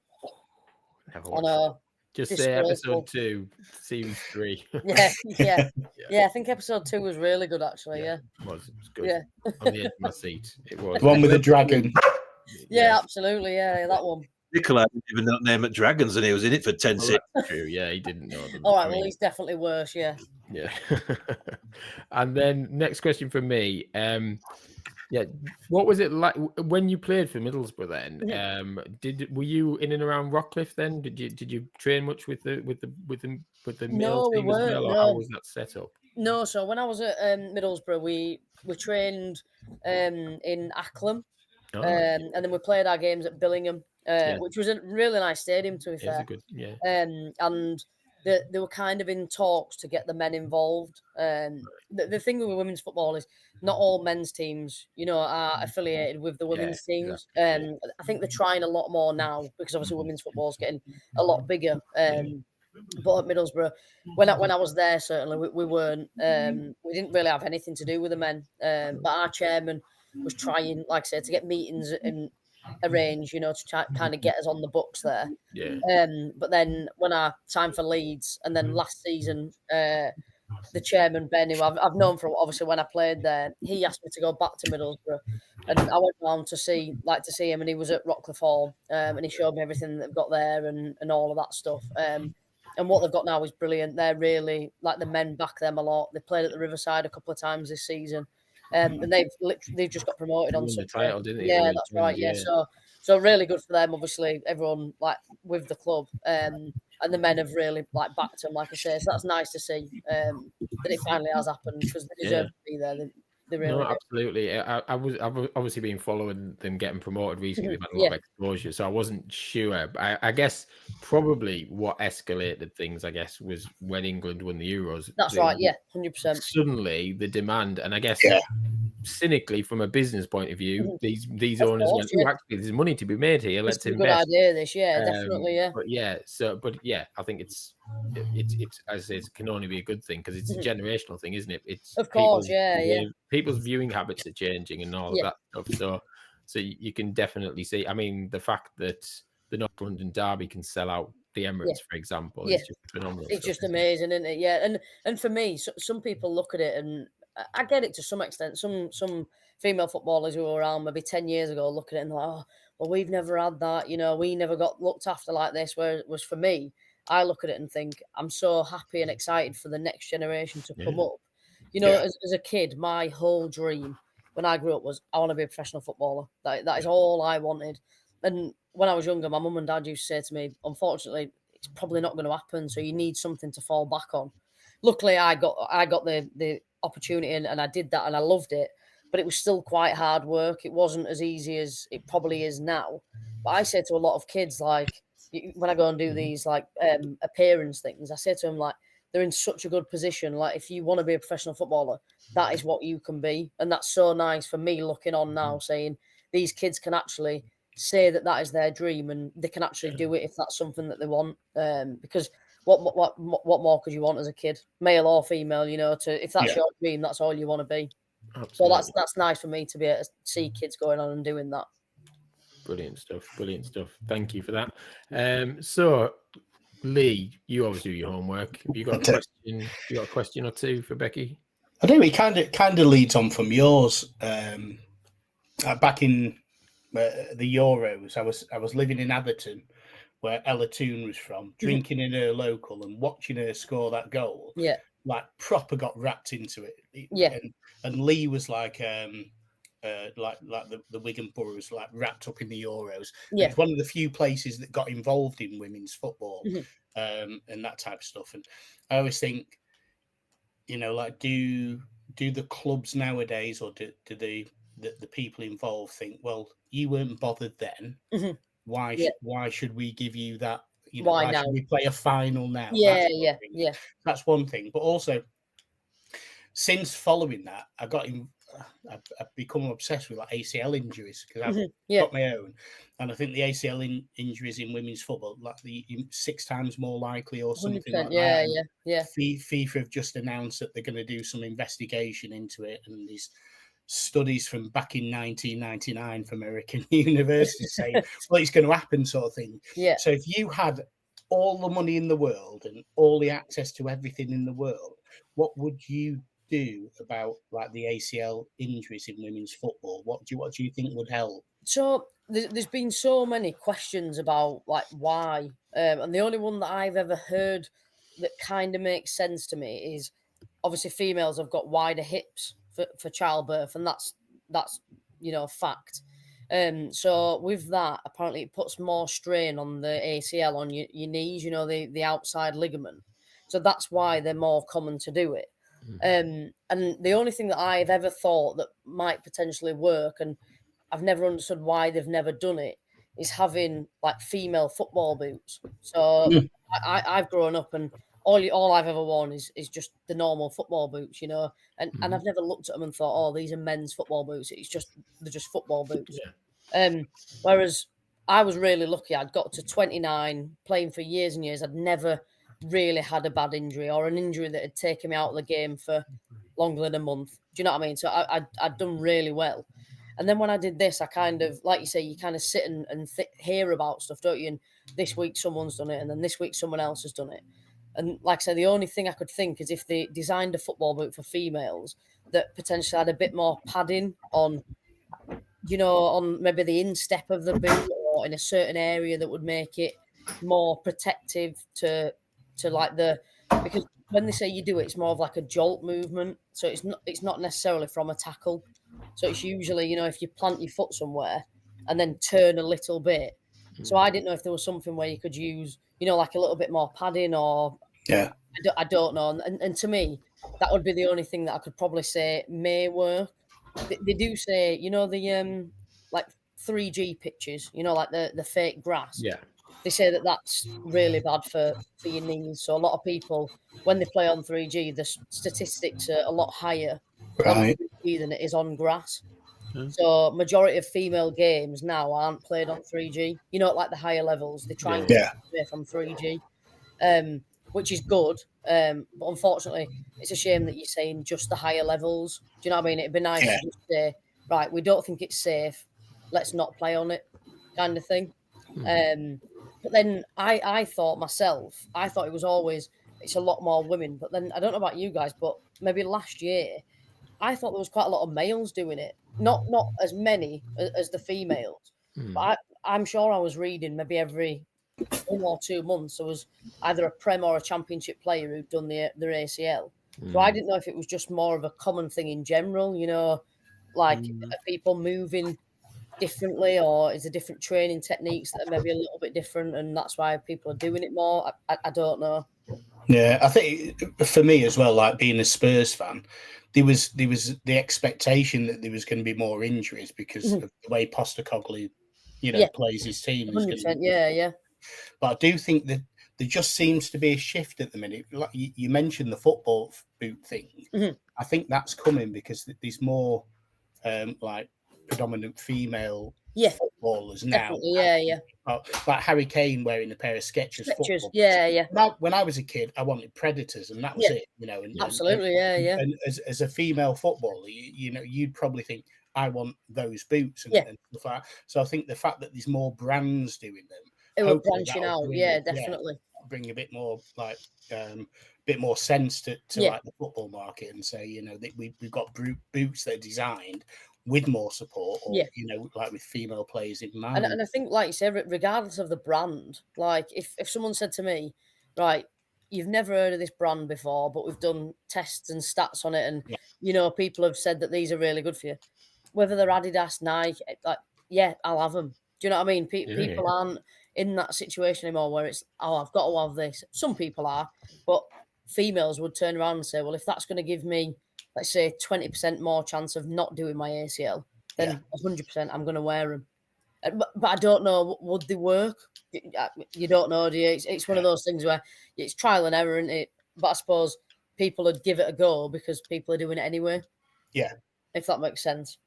Never I watched it. know. Just say Disgraceful. episode 2, series 3. Yeah. I think episode 2 was really good, actually. Yeah. It was good. Yeah. On the edge of my seat. It was. The one with the dragon. Yeah, absolutely. Yeah, that one. Nicola didn't even know the name at Dragons, and he was in it for 10 Well, seconds. that's true. Yeah, he didn't know them. All right, I well, mean, he's definitely worse. Yeah. yeah. And then next question from me. Yeah, what was it like when you played for Middlesbrough then? Were you in and around Rockcliffe then? Did you train much with the male No, we team as weren't, well, or no. how was that set up? No, so when I was at Middlesbrough, we trained in Acklem, Oh, and then we played our games at Billingham, which was a really nice stadium, to be it's fair. a good, yeah. And they were kind of in talks to get the men involved. The thing with women's football is not all men's teams, are affiliated with the women's teams. exactly. I think they're trying a lot more now because obviously women's football is getting a lot bigger. But at Middlesbrough, when I was there, certainly we weren't. We didn't really have anything to do with the men. But our chairman was trying, like I said, to get meetings and arrange, to try, kind of get us on the books there. Yeah. But then when I signed for Leeds, and then last season, the chairman Ben, who I've known from obviously when I played there, he asked me to go back to Middlesbrough, and I went round to see him, and he was at Rockcliffe Hall, and he showed me everything they've got there and all of that stuff. And what they've got now is brilliant. They're really the men back them a lot. They played at the Riverside a couple of times this season. And they've just got promoted on the title, didn't they? Yeah, that's right. Yeah, so really good for them. Obviously, everyone with the club, and the men have really backed them, like I say. So that's nice to see that it finally has happened because they deserve to be there. They really No, do. absolutely. I've obviously been following them getting promoted recently. They've had a lot of exposure, so I wasn't sure. But I guess probably what escalated things, was when England won the Euros. That's right. Yeah, 100%. Suddenly, the demand, and I guess cynically, from a business point of view, these Of owners course, went, "Oh, actually, there's money to be made here. Let's It's a good invest." idea. This, definitely, yeah. But I think it's as I say, it can only be a good thing because it's a generational thing, isn't it? It's Of course, people's viewing habits are changing and all of that stuff. So you can definitely see. I mean, the fact that the North London derby can sell out the Emirates, for example, is just phenomenal. It's just amazing, isn't it? Yeah, and for me, some people look at it, and I get it to some extent. Some female footballers who were around maybe 10 years ago look at it and they're like, oh, well, we've never had that. We never got looked after like this. Where it was for me, I look at it and think I'm so happy and excited for the next generation to come up. As a kid, my whole dream when I grew up was I want to be a professional footballer. That is all I wanted. And when I was younger, my mum and dad used to say to me, unfortunately, it's probably not going to happen. So you need something to fall back on. Luckily, I got the opportunity and I did that and I loved it. But it was still quite hard work. It wasn't as easy as it probably is now. But I say to a lot of kids, when I go and do these appearance things, I say to them they're in such a good position. If you want to be a professional footballer, that is what you can be. And that's so nice for me looking on now, saying these kids can actually say that is their dream and they can actually do it if that's something that they want. Because what more could you want as a kid, male or female? If that's your dream, that's all you want to be. Absolutely. So that's nice for me to be able to see kids going on and doing that. Brilliant stuff. Thank you for that. So Lee, you always do your homework. Have you got a question? You got a question or two for Becky? I do. It kind of leads on from yours. Back in the Euros, I was living in Atherton, where Ella Toon was from, drinking in her local and watching her score that goal. Yeah. Like proper got wrapped into it. Yeah. And Lee was like the Wigan Borough was like wrapped up in the Euros. Yeah. It's one of the few places that got involved in women's football and that type of stuff. And I always think, you know, like do the clubs nowadays, or do the people involved think, well, you weren't bothered then. Why should we give you that? You know, why should we play a final now? Yeah, that's That's one thing. But also, since following that, I've become obsessed with like ACL injuries because I've got my own, and I think the ACL injuries in women's football, like 6 times more likely or something like that. Yeah. FIFA have just announced that they're going to do some investigation into it, and these studies from back in 1999 from American universities saying, well, it's going to happen, sort of thing. Yeah. So if you had all the money in the world and all the access to everything in the world, what would you do about like the ACL injuries in women's football? What do you think would help? So there's been so many questions about like why, and the only one that I've ever heard that kind of makes sense to me is obviously females have got wider hips for childbirth, and that's you know, fact. So with that, apparently it puts more strain on the ACL on your knees, you know, the outside ligament. So that's why they're more common to do it. And the only thing that I've ever thought that might potentially work, and I've never understood why they've never done it, is having like female football boots. So I've grown up and all I've ever worn is just the normal football boots, you know, and I've never looked at them and thought, oh, these are men's football boots. They're just football boots. Whereas I was really lucky. I'd got to 29, playing for years and years. I'd never really had a bad injury or an injury that had taken me out of the game for longer than a month. Do you know what I mean? So I'd done really well. And then when I did this, I kind of, like you say, you kind of sit and hear about stuff, don't you? And this week someone's done it, and then this week someone else has done it. And like I said, the only thing I could think is if they designed a football boot for females that potentially had a bit more padding on, you know, on maybe the instep of the boot or in a certain area that would make it more protective to like because when they say you do it, it's more of like a jolt movement. So it's not necessarily from a tackle. So it's usually, you know, if you plant your foot somewhere and then turn a little bit. So I didn't know if there was something where you could use, you know, like a little bit more padding or I don't know. And to me, that would be the only thing that I could probably say may work. They do say, you know, the like 3G pitches, you know, like the fake grass. Yeah. They say that that's really bad for your knees. So a lot of people, when they play on 3G, the statistics are a lot higher on 3G than it is on grass. So majority of female games now aren't played on 3G. You know, like the higher levels, they try and get away from 3G, which is good. But unfortunately, it's a shame that you're saying just the higher levels. Do you know what I mean? It'd be nice to just say, right, we don't think it's safe. Let's not play on it, kind of thing. But then I thought myself, it was always, it's a lot more women. But then I don't know about you guys, but maybe last year, I thought there was quite a lot of males doing it. Not as many as the females. But I'm sure I was reading maybe every 1 or 2 months there was either a Prem or a Championship player who'd done their ACL. So I didn't know if it was just more of a common thing in general, you know, like are people moving differently, or is there different training techniques that are maybe a little bit different and that's why people are doing it more? I don't know. Yeah, I think for me as well, like being a Spurs fan, there was the expectation that there was going to be more injuries because of the way Postecoglou, you know, plays his team. 100%, yeah. But I do think that there just seems to be a shift at the minute. Like you mentioned the football boot thing. I think that's coming because there's more like predominant female footballers now. Like Harry Kane wearing a pair of Skechers football. When I was a kid, I wanted Predators, and that was it. You know, and as a female footballer, you know, you'd probably think I want those boots and stuff like that. So I think the fact that there's more brands doing them, it will branching out, definitely bring a bit more like bit more sense to Yeah. like the football market and say, you know, that we've got boots that are designed with more support, or Yeah. you know, like with female players in mind. And I think, like you say, regardless of the brand, like if someone said to me, right, you've never heard of this brand before, but we've done tests and stats on it, and Yeah. you know, people have said that these are really good for you, whether they're Adidas, Nike, like, yeah, I'll have them. Do you know what I mean? People aren't in that situation anymore where it's, oh, I've got to have this. Some people are, but females would turn around and say, well, if that's going to give me, let's say, 20% more chance of not doing my ACL, then 100% I'm going to wear them. But I don't know, would they work? You don't know, do you? It's one of those things where it's trial and error, isn't it? But I suppose people would give it a go because people are doing it anyway. Yeah. If that makes sense.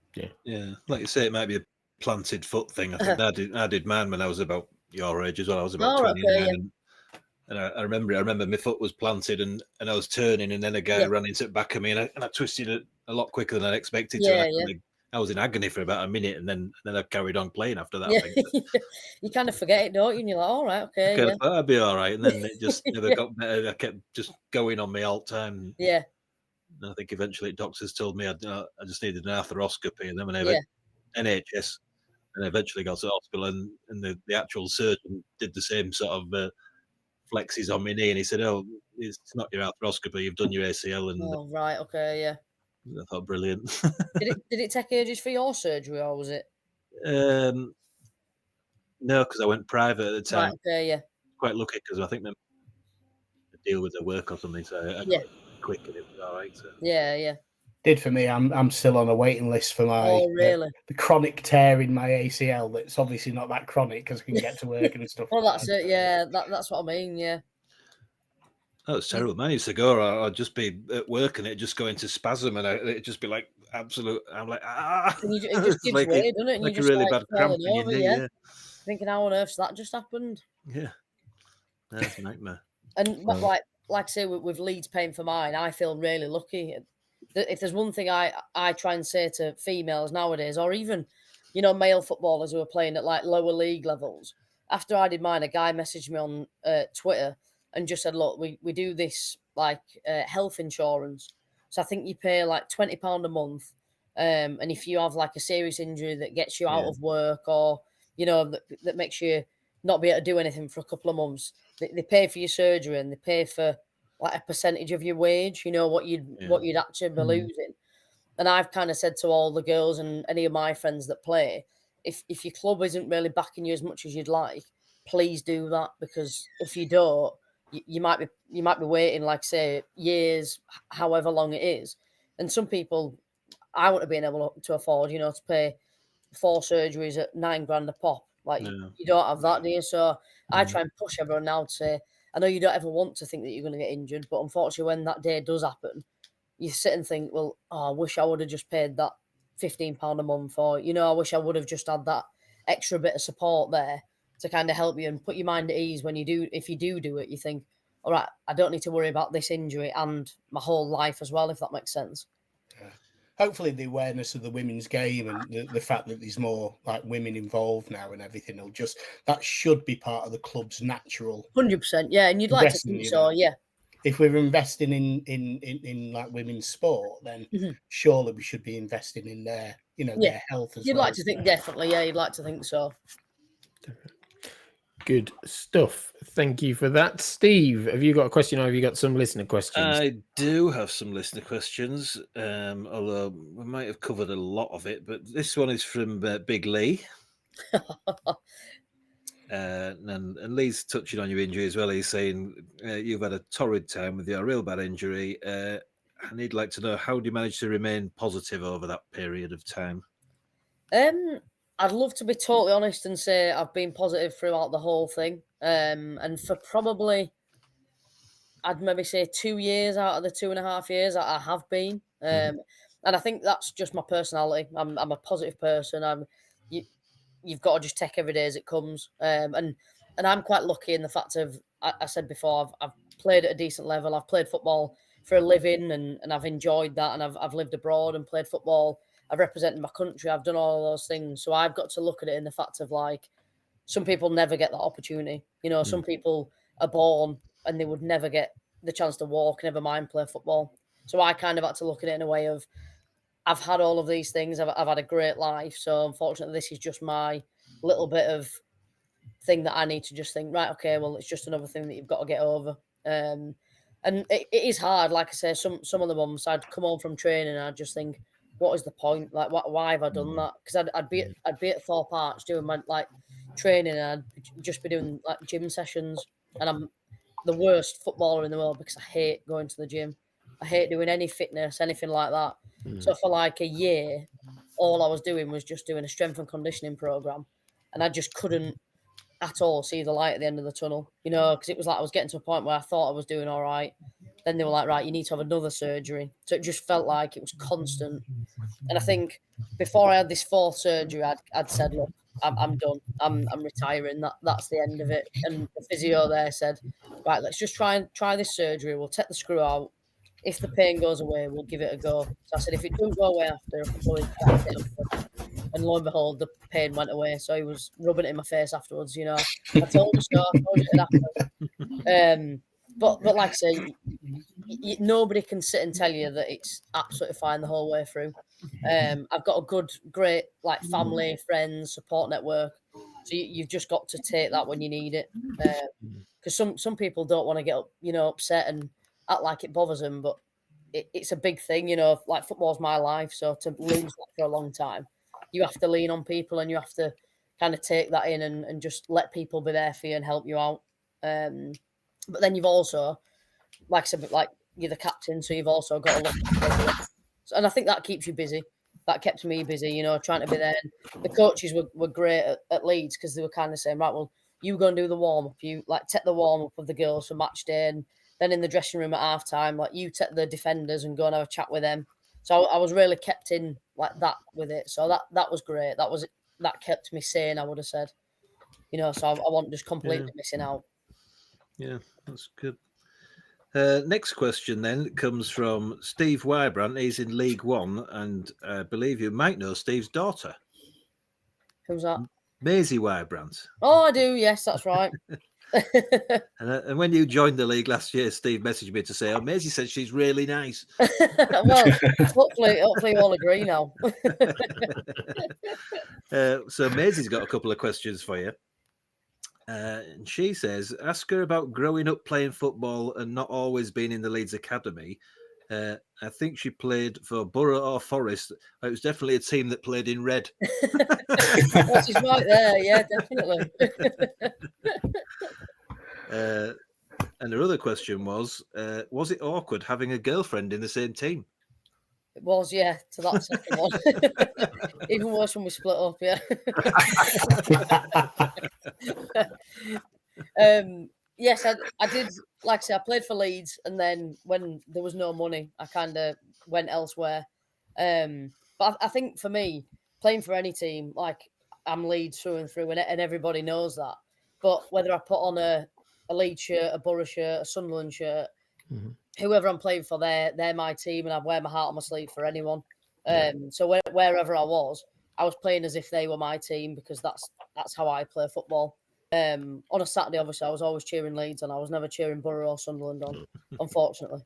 Yeah. Like you say, it might be a planted foot thing. I think I did mine when I was about your age as well. I was about 29. And I remember my foot was planted and I was turning, and then a guy ran into the back of me, and I twisted it a lot quicker than I expected to. I was in agony for about a minute, and then I carried on playing after that. I think. You kind of forget it, don't you? And you're like, all right, okay, I thought I'd be all right, and then it just never got better. I kept just going on me all the time. Yeah. And I think eventually doctors told me I just needed an arthroscopy, and then when I went NHS, and I eventually got to the hospital, and the actual surgeon did the same sort of flexes on my knee, and he said, "Oh, it's not your arthroscopy. You've done your ACL." And oh, right, okay, yeah. I thought, brilliant. Did it take ages for your surgery, or was it? No, because I went private at the time. Right, okay, yeah. Quite lucky because I think they deal with their work or something, so I got it quick and it was all right. So. Yeah. Did for me. I'm still on a waiting list for my the chronic tear in my ACL. That's obviously not that chronic because I can get to work and stuff. Well, that's it. Yeah, that's what I mean. Yeah. That was terrible. Man, I used to go, I'd just be at work and it'd just go into spasm, and it'd just be like absolute. I'm like, And it just gives like way, doesn't it? And like you a just really bad cramp in your knee. Yeah. Thinking, how on earth's that just happened? Yeah, that's a nightmare. And like I say, with Leeds paying for mine, I feel really lucky. If there's one thing I try and say to females nowadays, or even, you know, male footballers who are playing at like lower league levels, after I did mine, a guy messaged me on Twitter and just said, look, we do this like health insurance. So I think you pay like £20 a month. And if you have like a serious injury that gets you out of work, or, you know, that makes you not be able to do anything for a couple of months, they pay for your surgery, and they pay for like a percentage of your wage, you know, what you'd actually be losing. And I've kind of said to all the girls and any of my friends that play, if your club isn't really backing you as much as you'd like, please do that, because if you don't, you might be waiting, like say, years, however long it is. And some people, I wouldn't have been able to afford, you know, to pay 4 surgeries at £9,000 a pop. Like you don't have that, do you? So I try and push everyone now to say, I know you don't ever want to think that you're going to get injured, but unfortunately, when that day does happen, you sit and think, well, I wish I would have just paid that £15 a month, or, you know, I wish I would have just had that extra bit of support there to kind of help you and put your mind at ease when you do. If you do it, you think, all right, I don't need to worry about this injury and my whole life as well, if that makes sense. Hopefully the awareness of the women's game and the fact that there's more like women involved now and everything that should be part of the club's natural 100%. Yeah, and you'd like to think so. Yeah. If we're investing in like women's sport, then surely we should be investing in their, you know, their health as well. You'd like to think, definitely. Yeah, you'd like to think so. Good stuff. Thank you for that. Steve, have you got a question, or have you got some listener questions? I do have some listener questions, although we might have covered a lot of it, but this one is from Big Lee. And Lee's touching on your injury as well. He's saying you've had a torrid time with your real bad injury. And he'd like to know, how do you manage to remain positive over that period of time? I'd love to be totally honest and say I've been positive throughout the whole thing. And for probably, I'd maybe say 2 years out of the 2.5 years, I have been. And I think that's just my personality. I'm a positive person. You've got to just take every day as it comes. And I'm quite lucky in the fact of, I said before, I've played at a decent level. I've played football for a living, and I've enjoyed that. And I've lived abroad and played football. I've represented my country. I've done all of those things. So I've got to look at it in the fact of, like, some people never get that opportunity. You know, some people are born and they would never get the chance to walk, never mind play football. So I kind of had to look at it in a way of, I've had all of these things. I've had a great life. So unfortunately, this is just my little bit of thing that I need to just think, right, okay, well, it's just another thing that you've got to get over. And it is hard. Like I say, some of the months I'd come home from training and I'd just think, what is the point? Like, why have I done that? Because I'd be at Thorpe Arch doing my like training, and I'd just be doing like gym sessions, and I'm the worst footballer in the world because I hate going to the gym. I hate doing any fitness, anything like that. So for like a year, all I was doing was just doing a strength and conditioning program, and I just couldn't at all see the light at the end of the tunnel, you know, because it was like I was getting to a point where I thought I was doing all right. Then they were like, right, you need to have another surgery. So it just felt like it was constant. And I think before I had this fourth surgery, I'd said, look, I'm done. I'm retiring. That's the end of it. And the physio there said, right, let's just try this surgery. We'll take the screw out. If the pain goes away, we'll give it a go. So I said, if it doesn't go away after a couple of weeks, and lo and behold, the pain went away. So he was rubbing it in my face afterwards. You know, I told you so. I told you it'd happen. But like I say, nobody can sit and tell you that it's absolutely fine the whole way through. I've got a great like family, friends, support network. So you've just got to take that when you need it. Because some people don't want to get upset and act like it bothers them, but it's a big thing. You know, like football's my life, so to lose that for a long time, you have to lean on people and you have to kind of take that in and just let people be there for you and help you out. But then you've also, like I said, like you're the captain, so you've also got to look at and I think that keeps you busy. That kept me busy, you know, trying to be there. And the coaches were great at Leeds because they were kind of saying, right, well, you go and do the warm-up. You like take the warm-up of the girls for match day, and then in the dressing room at half-time, like you take the defenders and go and have a chat with them. So I was really kept in like that with it. So that was great. That kept me sane, I would have said. You know, so I wasn't just completely missing out. Yeah, that's good. Next question then comes from Steve Wybrandt. He's in League One, and I believe you might know Steve's daughter. Who's that? Maisie Wybrandt. Oh, I do. Yes, that's right. And when you joined the league last year, Steve messaged me to say, "Oh, Maisie said she's really nice." Well, hopefully you all agree now. So Maisie's got a couple of questions for you. And she says, ask her about growing up playing football and not always being in the Leeds Academy. I think she played for Borough or Forest. It was definitely a team that played in red. Well, she's right there. Yeah, definitely. And her other question was it awkward having a girlfriend in the same team? It was, yeah, to that second one. Even worse when we split up, yeah. Yes, I did. Like I said, I played for Leeds, and then when there was no money, I kind of went elsewhere. But I think for me, playing for any team, like I'm Leeds through and through, and everybody knows that. But whether I put on a Leeds shirt, a Borough shirt, a Sunderland shirt, whoever I'm playing for, they're my team, and I wear my heart on my sleeve for anyone. So wherever I was playing as if they were my team because that's how I play football. On a Saturday, obviously, I was always cheering Leeds, and I was never cheering Borough or Sunderland on, unfortunately.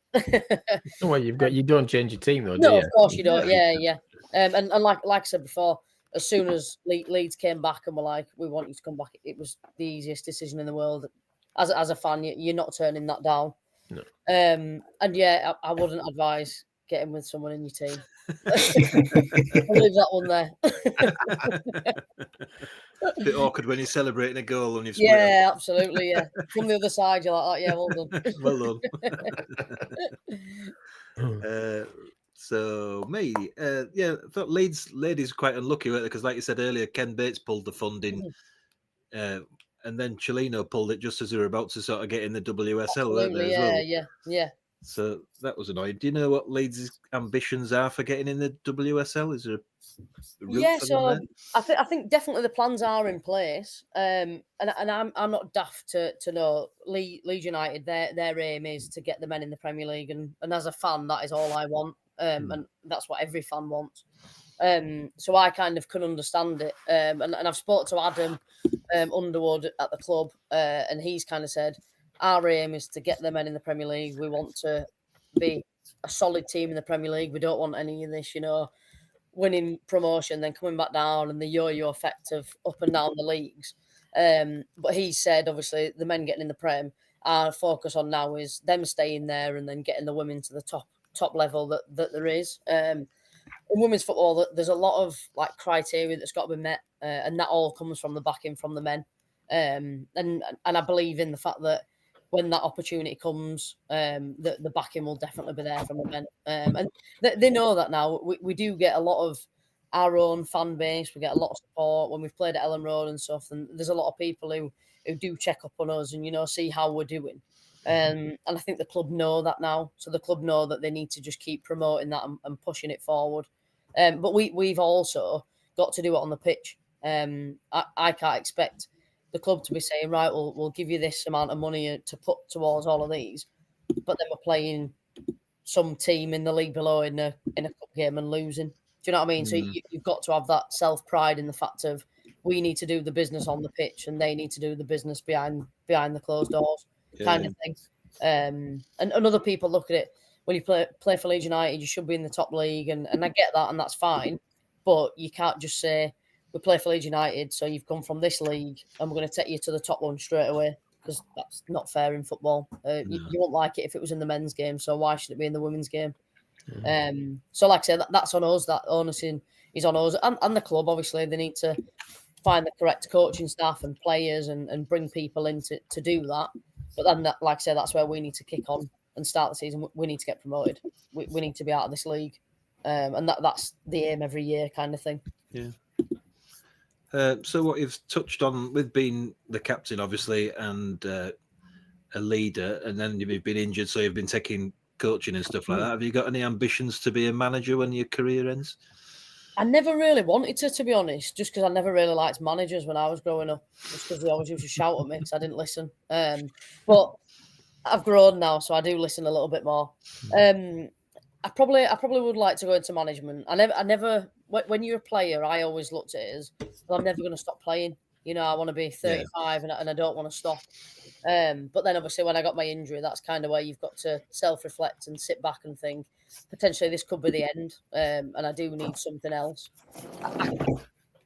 Well, you don't change your team though, do no, you? of course you don't. Yeah. And like I said before, as soon as Leeds came back and were like, we want you to come back, it was the easiest decision in the world. As a fan, you're not turning that down. No. And yeah, I wouldn't advise getting with someone in your team. I'll leave that one there. It's a bit awkward when you're celebrating a goal and you've split Yeah, absolutely. Yeah, from the other side, you're like, oh, yeah, well done. Well done. So me, I thought Leeds ladies quite unlucky because, like you said earlier, Ken Bates pulled the funding, and then Chelino pulled it just as they were about to sort of get in the WSL. Absolutely, yeah. So that was annoying. Do you know what Leeds' ambitions are for getting in the WSL? Is there a route for them there? I think definitely the plans are in place. And I'm not daft to know Leeds United. Their aim is to get the men in the Premier League, and as a fan, that is all I want. And that's what every fan wants. So I kind of can understand it. And I've spoke to Adam Underwood at the club, and he's kind of said, our aim is to get the men in the Premier League. We want to be a solid team in the Premier League. We don't want any of this, winning promotion, then coming back down and the yo-yo effect of up and down the leagues. But he said, obviously, the men getting in the Prem, our focus on now is them staying there and then getting the women to the top level that there is. In women's football, there's a lot of criteria that's got to be met, and that all comes from the backing from the men. And I believe in the fact that when that opportunity comes, the backing will definitely be there from the men. And they know that now. We do get a lot of our own fan base. We get a lot of support when we've played at Ellen Road and stuff. And there's a lot of people who do check up on us and, see how we're doing. And I think the club know that now. So the club know that they need to just keep promoting that and pushing it forward. But we've also got to do it on the pitch. I can't expect the club to be saying, right, we'll give you this amount of money to put towards all of these, but then we're playing some team in the league below in a cup game and losing. Do you know what I mean? So you've got to have that self-pride in the fact of we need to do the business on the pitch and they need to do the business behind the closed doors kind of thing. And other people look at it, when you play for Leeds United, you should be in the top league, and I get that, and that's fine, but you can't just say, we play for Leeds United, so you've come from this league and we're going to take you to the top one straight away, because that's not fair in football. You won't like it if it was in the men's game, so why should it be in the women's game? So like I said, that's on us. That onus is on us and the club. Obviously, they need to find the correct coaching staff and players and bring people in to do that. But then, like I said, that's where we need to kick on and start the season. We need to get promoted. We need to be out of this league. And that's the aim every year kind of thing. Yeah. So what you've touched on with being the captain, obviously, and a leader, and then you've been injured, so you've been taking coaching and stuff like that. Have you got any ambitions to be a manager when your career ends? I never really wanted to be honest, just because I never really liked managers when I was growing up, just because they always used to shout at me because I didn't listen. But I've grown now, so I do listen a little bit more. I probably would like to go into management. I never. When you're a player, I always looked at it as, well, I'm never going to stop playing. I want to be 35 and I don't want to stop. But then obviously when I got my injury, that's kind of where you've got to self-reflect and sit back and think, potentially this could be the end. And I do need something else. I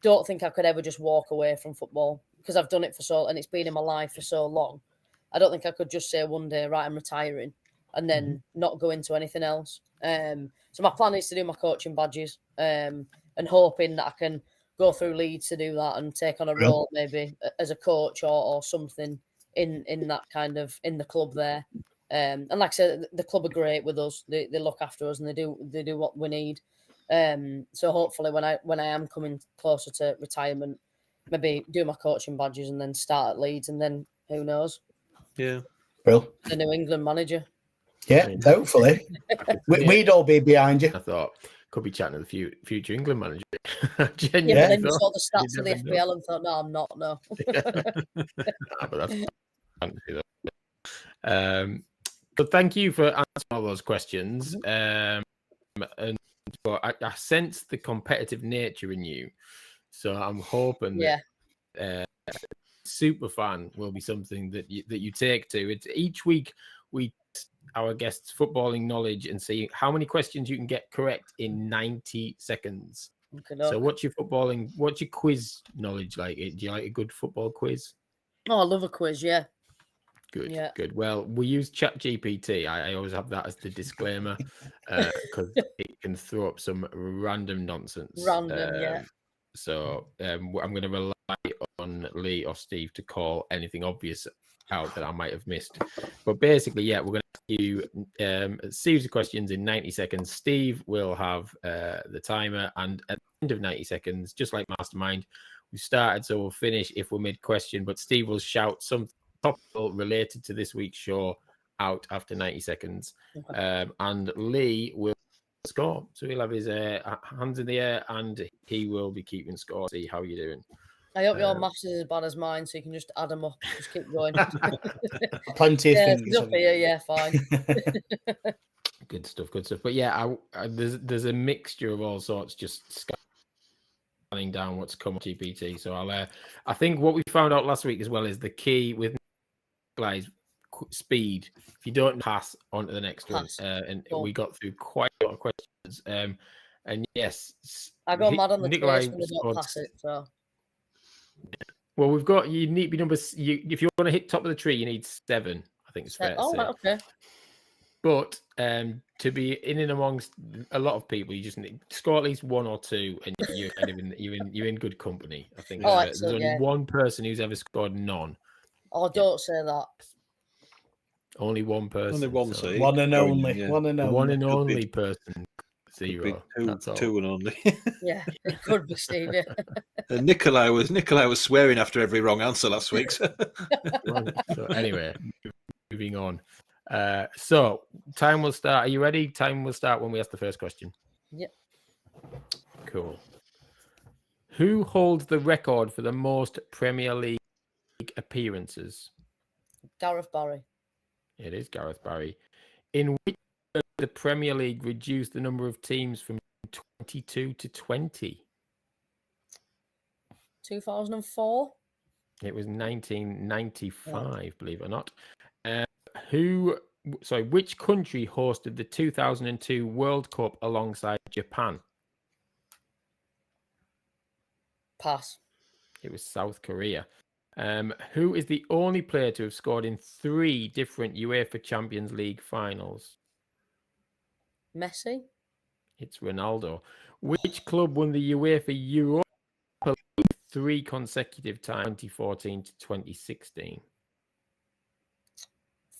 don't think I could ever just walk away from football because I've done it and it's been in my life for so long. I don't think I could just say one day, right, I'm retiring, and then not go into anything else. So my plan is to do my coaching badges, and hoping that I can go through Leeds to do that and take on a role maybe as a coach or something in that kind of in the club there. And like I said, the club are great with us. They look after us and they do what we need. So hopefully when I am coming closer to retirement, maybe do my coaching badges and then start at Leeds, and then who knows? Yeah. Well, The New England manager. Yeah, hopefully. We'd all be behind you. I thought, could be chatting to the future England manager. But then you saw the stats of the FPL and thought, no, I'm not, no. But that's but thank you for answering all those questions. But I sense the competitive nature in you. So I'm hoping that super fan will be something that you take to. It's each week we test our guests' footballing knowledge and see how many questions you can get correct in 90 seconds. So what's your quiz knowledge like? Do you like a good football quiz? Oh, I love a quiz, yeah. Good. Well, we use ChatGPT. I always have that as the disclaimer because it can throw up some random nonsense. So I'm going to rely on Lee or Steve to call anything obvious out that I might have missed. But basically, we're going to ask you a series of questions in 90 seconds. Steve will have the timer, and at the end of 90 seconds, just like Mastermind, we've started, so we'll finish if we're mid-question, but Steve will shout something topical related to this week's show out after 90 seconds. And Lee will score. So he'll have his hands in the air and he will be keeping score. See how you're doing. I hope your maths is as bad as mine, so you can just add them up. Just keep going. Plenty of things. Up here, fine. Good stuff. But there's a mixture of all sorts, just scanning down what's come on GPT. So I think what we found out last week as well is the key with guys speed. If you don't pass, on to the next Pass. one. And Cool. we got through quite a lot of questions. And yes, I go mad on the Nikolai trace when they don't scored. pass it. So Well, we've got, you need to be if you want to hit top of the tree, you need 7. I think it's fair to say. right, okay. But to be in and amongst a lot of people, you just need to score at least 1 or 2, and you're kind of you're in good company. I think there's only one person who's ever scored none. Oh, don't say that. Only one person. Only one, so One and only. Yeah. One and the only. one and only person. Could be 0. That's all. 2 and only. Yeah, it could be Steve. Yeah. And Nikolai was swearing after every wrong answer last week. So. So anyway, moving on. So time will start. Are you ready? Time will start when we ask the first question. Yep. Cool. Who holds the record for the most Premier League appearances? Gareth Barry. It is Gareth Barry. In which year did the Premier League reduced the number of teams from 22 to 20? 2004. It was 1995, believe it or not. Which country hosted the 2002 World Cup alongside Japan? Pass. It was South Korea. Who is the only player to have scored in 3 different UEFA Champions League finals? Messi. It's Ronaldo. Which club won the UEFA Europa League 3 consecutive times, 2014 to 2016?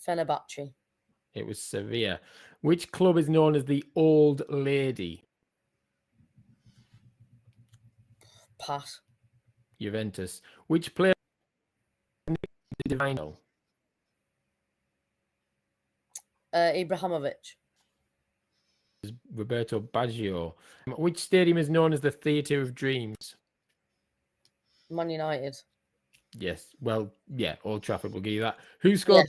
Fenerbahce. It was Sevilla. Which club is known as the Old Lady? Pass. Juventus. Which player the Divino? Ibrahimovic. Roberto Baggio. Which stadium is known as the Theatre of Dreams? Man United. Yes. Well, yeah, Old Trafford will give you that. Who scored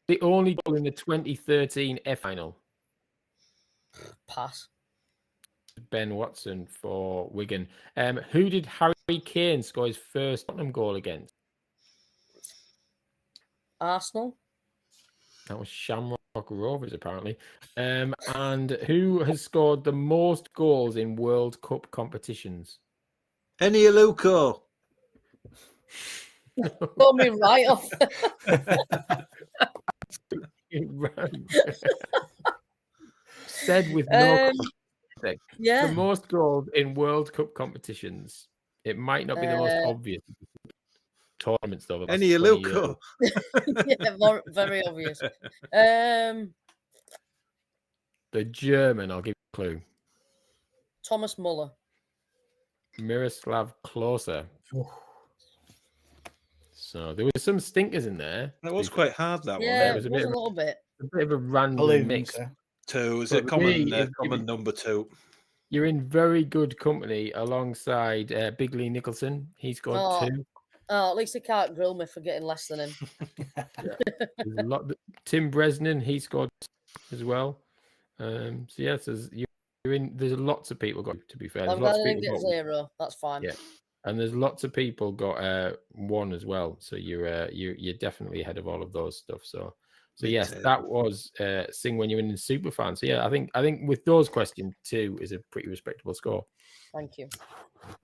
the only goal in the 2013 F final? Pass. Ben Watson for Wigan. Who did Harry Kane score his first Tottenham goal against? Arsenal. That was Shamrock Rovers, apparently. And who has scored the most goals in World Cup competitions? Enioluco. Put me right off. Said with no context. Yeah. The most goals in World Cup competitions. It might not be the most obvious tournaments, though. Enioluco. Yeah, very obvious. The German, I'll give you a clue. Thomas Muller. Miroslav Klose. So there were some stinkers in there. That was quite hard, that one. Yeah, It was a little bit. A bit of a random mix. 2 is But a common, me, common number 2. You're in very good company alongside Big Lee Nicholson. He's got 2. Oh, at least he can't grill me for getting less than him. Tim Bresnan, he scored as well. So yes, there's lots of people got, to be fair. I'm glad I didn't get 0. That's fine. Yeah. And there's lots of people got 1 as well. So you're definitely ahead of all of those stuff. So yes, that was Sing When You're in Superfan. So yeah, I think with those questions, 2 is a pretty respectable score. Thank you.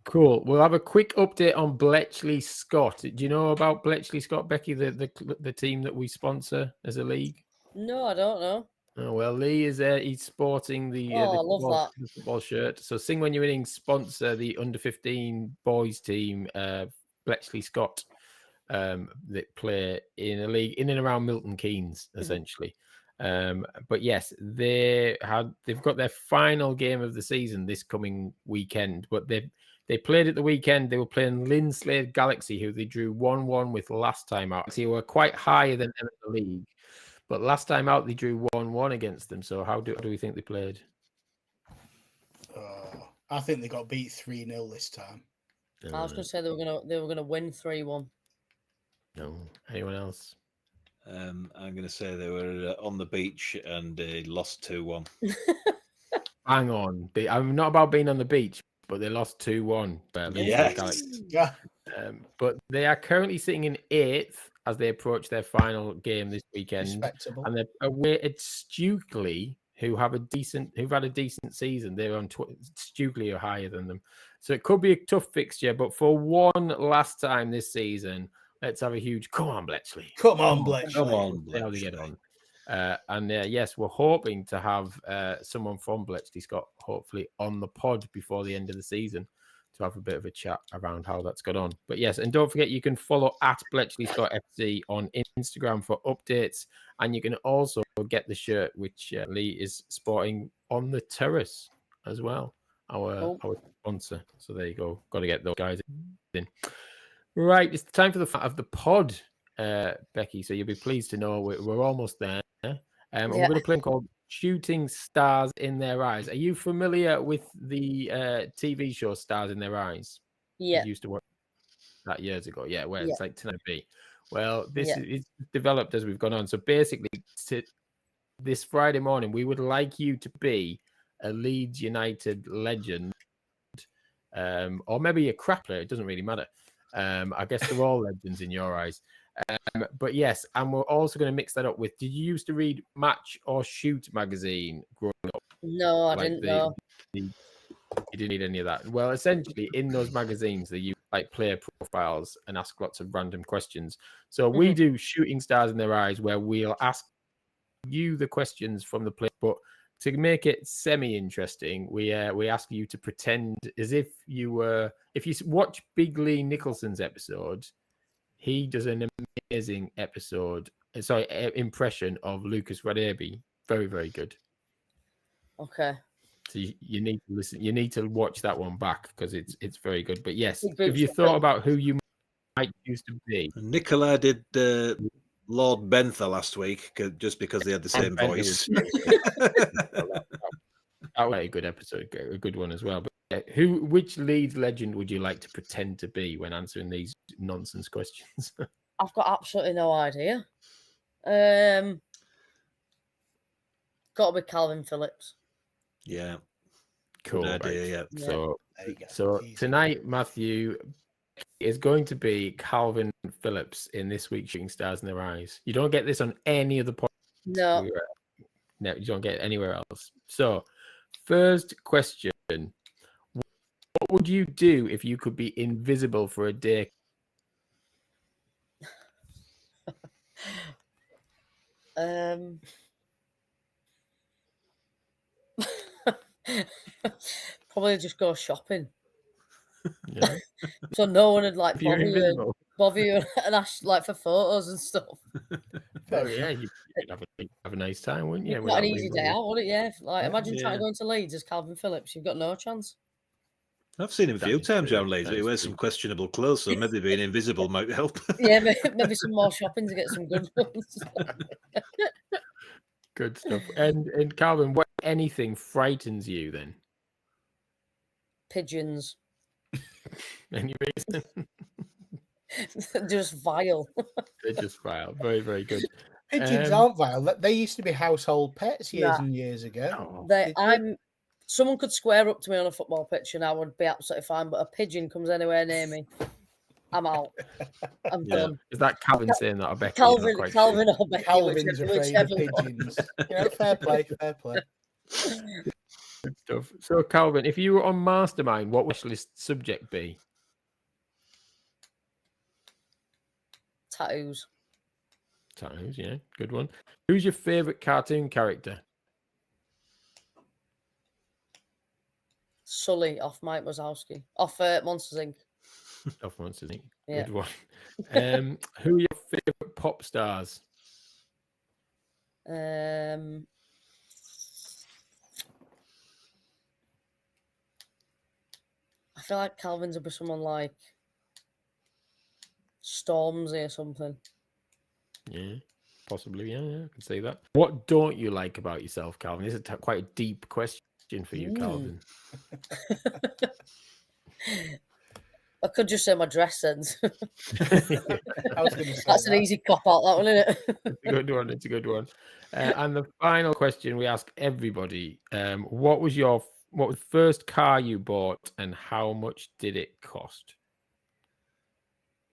Cool. We'll have a quick update on Bletchley Scott. Do you know about Bletchley Scott, Becky, the team that we sponsor as a league? No, I don't know. Oh, well, Lee is he's sporting the football shirt. So Sing When You're Winning sponsor the under-15 boys team, Bletchley Scott, that play in a league in and around Milton Keynes, essentially. But yes, they've got their final game of the season this coming weekend. But they played at the weekend. They were playing Linslade Galaxy, who they drew 1-1 with last time out. They were quite higher than them in the league. But last time out, they drew 1-1 against them. So how do we think they played? I think they got beat 3-0 this time. I was going to say they were gonna win 3-1. No. Anyone else? I'm going to say they were on the beach and they lost 2-1. Hang on. I'm not about being on the beach, but they lost 2-1. Yes. But they are currently sitting in 8th as they approach their final game this weekend. Respectable. And they're away at Stukely, who've had a decent season. They're on Stukely are higher than them. So it could be a tough fixture, but for one last time this season, let's have a huge come on, Bletchley. Come on, Bletchley. Come on, See how they get Bletchley. on. Yes, we're hoping to have someone from Bletchley Scott hopefully on the pod before the end of the season to have a bit of a chat around how that's got on. But yes, and don't forget you can follow at Bletchley Scott FC on Instagram for updates, and you can also get the shirt which Lee is sporting on the terrace as well, our sponsor. So there you go. Got to get those guys in. Right, it's time for the fat of the pod, Becky. So you'll be pleased to know we're almost there. And we're going to play one called Shooting Stars in Their Eyes. Are you familiar with the TV show Stars in Their Eyes? Yeah. You used to watch that years ago. Yeah, where Yeah. it's like Tonight B. Well, this is developed as we've gone on. So basically, this Friday morning, we would like you to be a Leeds United legend, or maybe a crap player. It doesn't really matter. I guess they're all legends in your eyes. But yes, and we're also going to mix that up with, did you used to read Match or Shoot magazine growing up? No, I didn't know. You didn't read any of that. Well, essentially, in those magazines, they use like player profiles and ask lots of random questions. So we do Shooting Stars in Their Eyes, where we'll ask you the questions from the player, but to make it semi-interesting, we ask you to pretend as if you were. If you watch Big Lee Nicholson's episode, he does an amazing impression of Lucas Radebe. Very, very good. Okay. So you need to listen. You need to watch that one back because it's very good. But yes, Big have you boots, thought about who you might choose to be? Nicola did Lord Bentha last week just because they had the same voice. That was a good episode, a good one as well. But which Leeds legend would you like to pretend to be when answering these nonsense questions? I've got absolutely no idea. Got to be Calvin Phillips. Yeah. Cool. Good idea, right. There you go. So Easy. tonight, Matthew is going to be Calvin Phillips in this week's Shooting Stars in Their Eyes. You don't get this on any other podcast. No. No, you don't get it anywhere else. So, first question. What would you do if you could be invisible for a day? Probably just go shopping. Yeah. So no one would like If you're invisible. bother you and ask like for photos and stuff. Oh yeah, you'd have a nice time, wouldn't you? You've got an easy day out, wouldn't it? Yeah. Like imagine trying Yeah. to go into Leeds as Calvin Phillips. You've got no chance. I've seen him a That few is times true. around Leeds. That He is wears true. some questionable clothes, so maybe being invisible might help. Yeah, maybe some more shopping to get some good ones. Good stuff. And Calvin, what anything frightens you then? Pigeons. Any reason? Just vile. They're just vile. Very, very good. Pigeons aren't vile. They used to be household pets years Nah. and years ago. Oh, Someone could square up to me on a football pitch and I would be absolutely fine, but a pigeon comes anywhere near me, I'm out. I'm done. is that Calvin saying that? I bet Calvin or Becky, Calvin's afraid of whichever one. pigeons. Fair play, fair play. Good stuff. So, Calvin, if you were on Mastermind, what would your list subject be? Tattoos. Tattoos, yeah, good one. Who's your favorite cartoon character? Sully off Mike Wazowski. Off Monsters Inc. Off Monsters Inc. Yeah. Good one. Who are your favorite pop stars? I feel like Calvin's would be someone like Stormzy or something. Yeah, possibly. Yeah, I can see that. What don't you like about yourself, Calvin? This is quite a deep question for you, Calvin. I could just say my dress sense. I was going to say That's an easy cop out, that one, isn't it? It's a good one. It's a good one. And the final question we ask everybody: what was the first car you bought, and how much did it cost?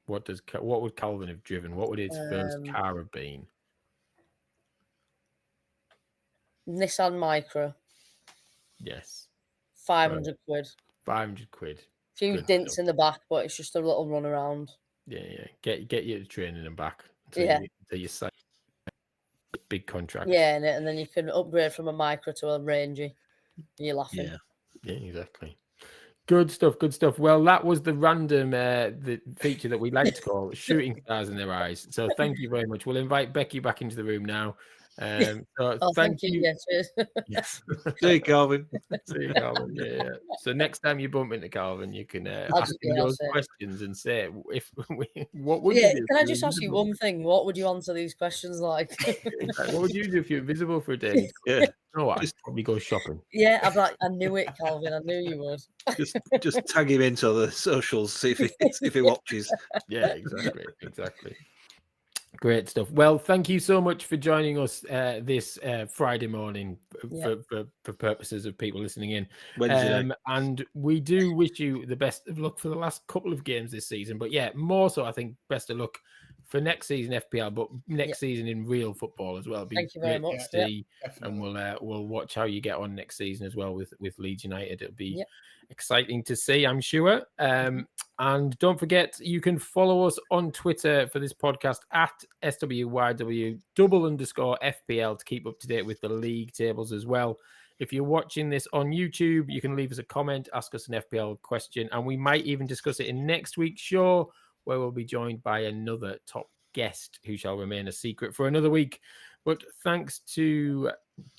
What would Calvin have driven? What would his first car have been? Nissan Micra. Yes. 500 quid. 500 quid. A few Good dints stuff. in the back, but it's just a little run around. Yeah. Get you to training and back Yeah. until you sign a big contract. Yeah, and then you can upgrade from a Micra to a Rangy. You're laughing. Yeah, exactly. Good stuff. Well, that was the random the feature that we like to call shooting stars in their eyes. So thank you very much. We'll invite Bekki back into the room now. Thank you. Yeah, cheers. Yes. See you, Calvin. See you, Calvin. Yeah. So next time you bump into Calvin, you can ask him those questions and say, what would you do? Can I just ask you one thing? What would you answer these questions like? What would you do if you're invisible for a day? Yeah. Oh, I'd probably go shopping. Yeah, I'm like, I knew it, Calvin. I knew you would. Just tag him into the socials, see if he watches. Yeah, exactly. Great stuff. Well, thank you so much for joining us this Friday morning for purposes of people listening in. Wednesday night. And we do wish you the best of luck for the last couple of games this season. But yeah, more so, I think best of luck for next season FPL, but next season in real football as well. Thank you very much. And we'll watch how you get on next season as well with Leeds United. It'll be exciting to see, I'm sure. And don't forget, you can follow us on Twitter for this podcast at SWYW _FPL to keep up to date with the league tables as well. If you're watching this on YouTube, you can leave us a comment, ask us an FPL question, and we might even discuss it in next week's show, where we'll be joined by another top guest who shall remain a secret for another week. But thanks to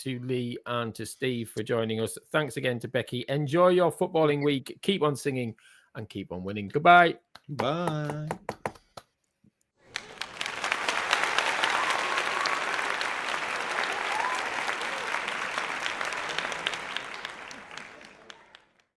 Lee and to Steve for joining us. Thanks again to Bekki. Enjoy your footballing week. Keep on singing and keep on winning. Goodbye. Bye.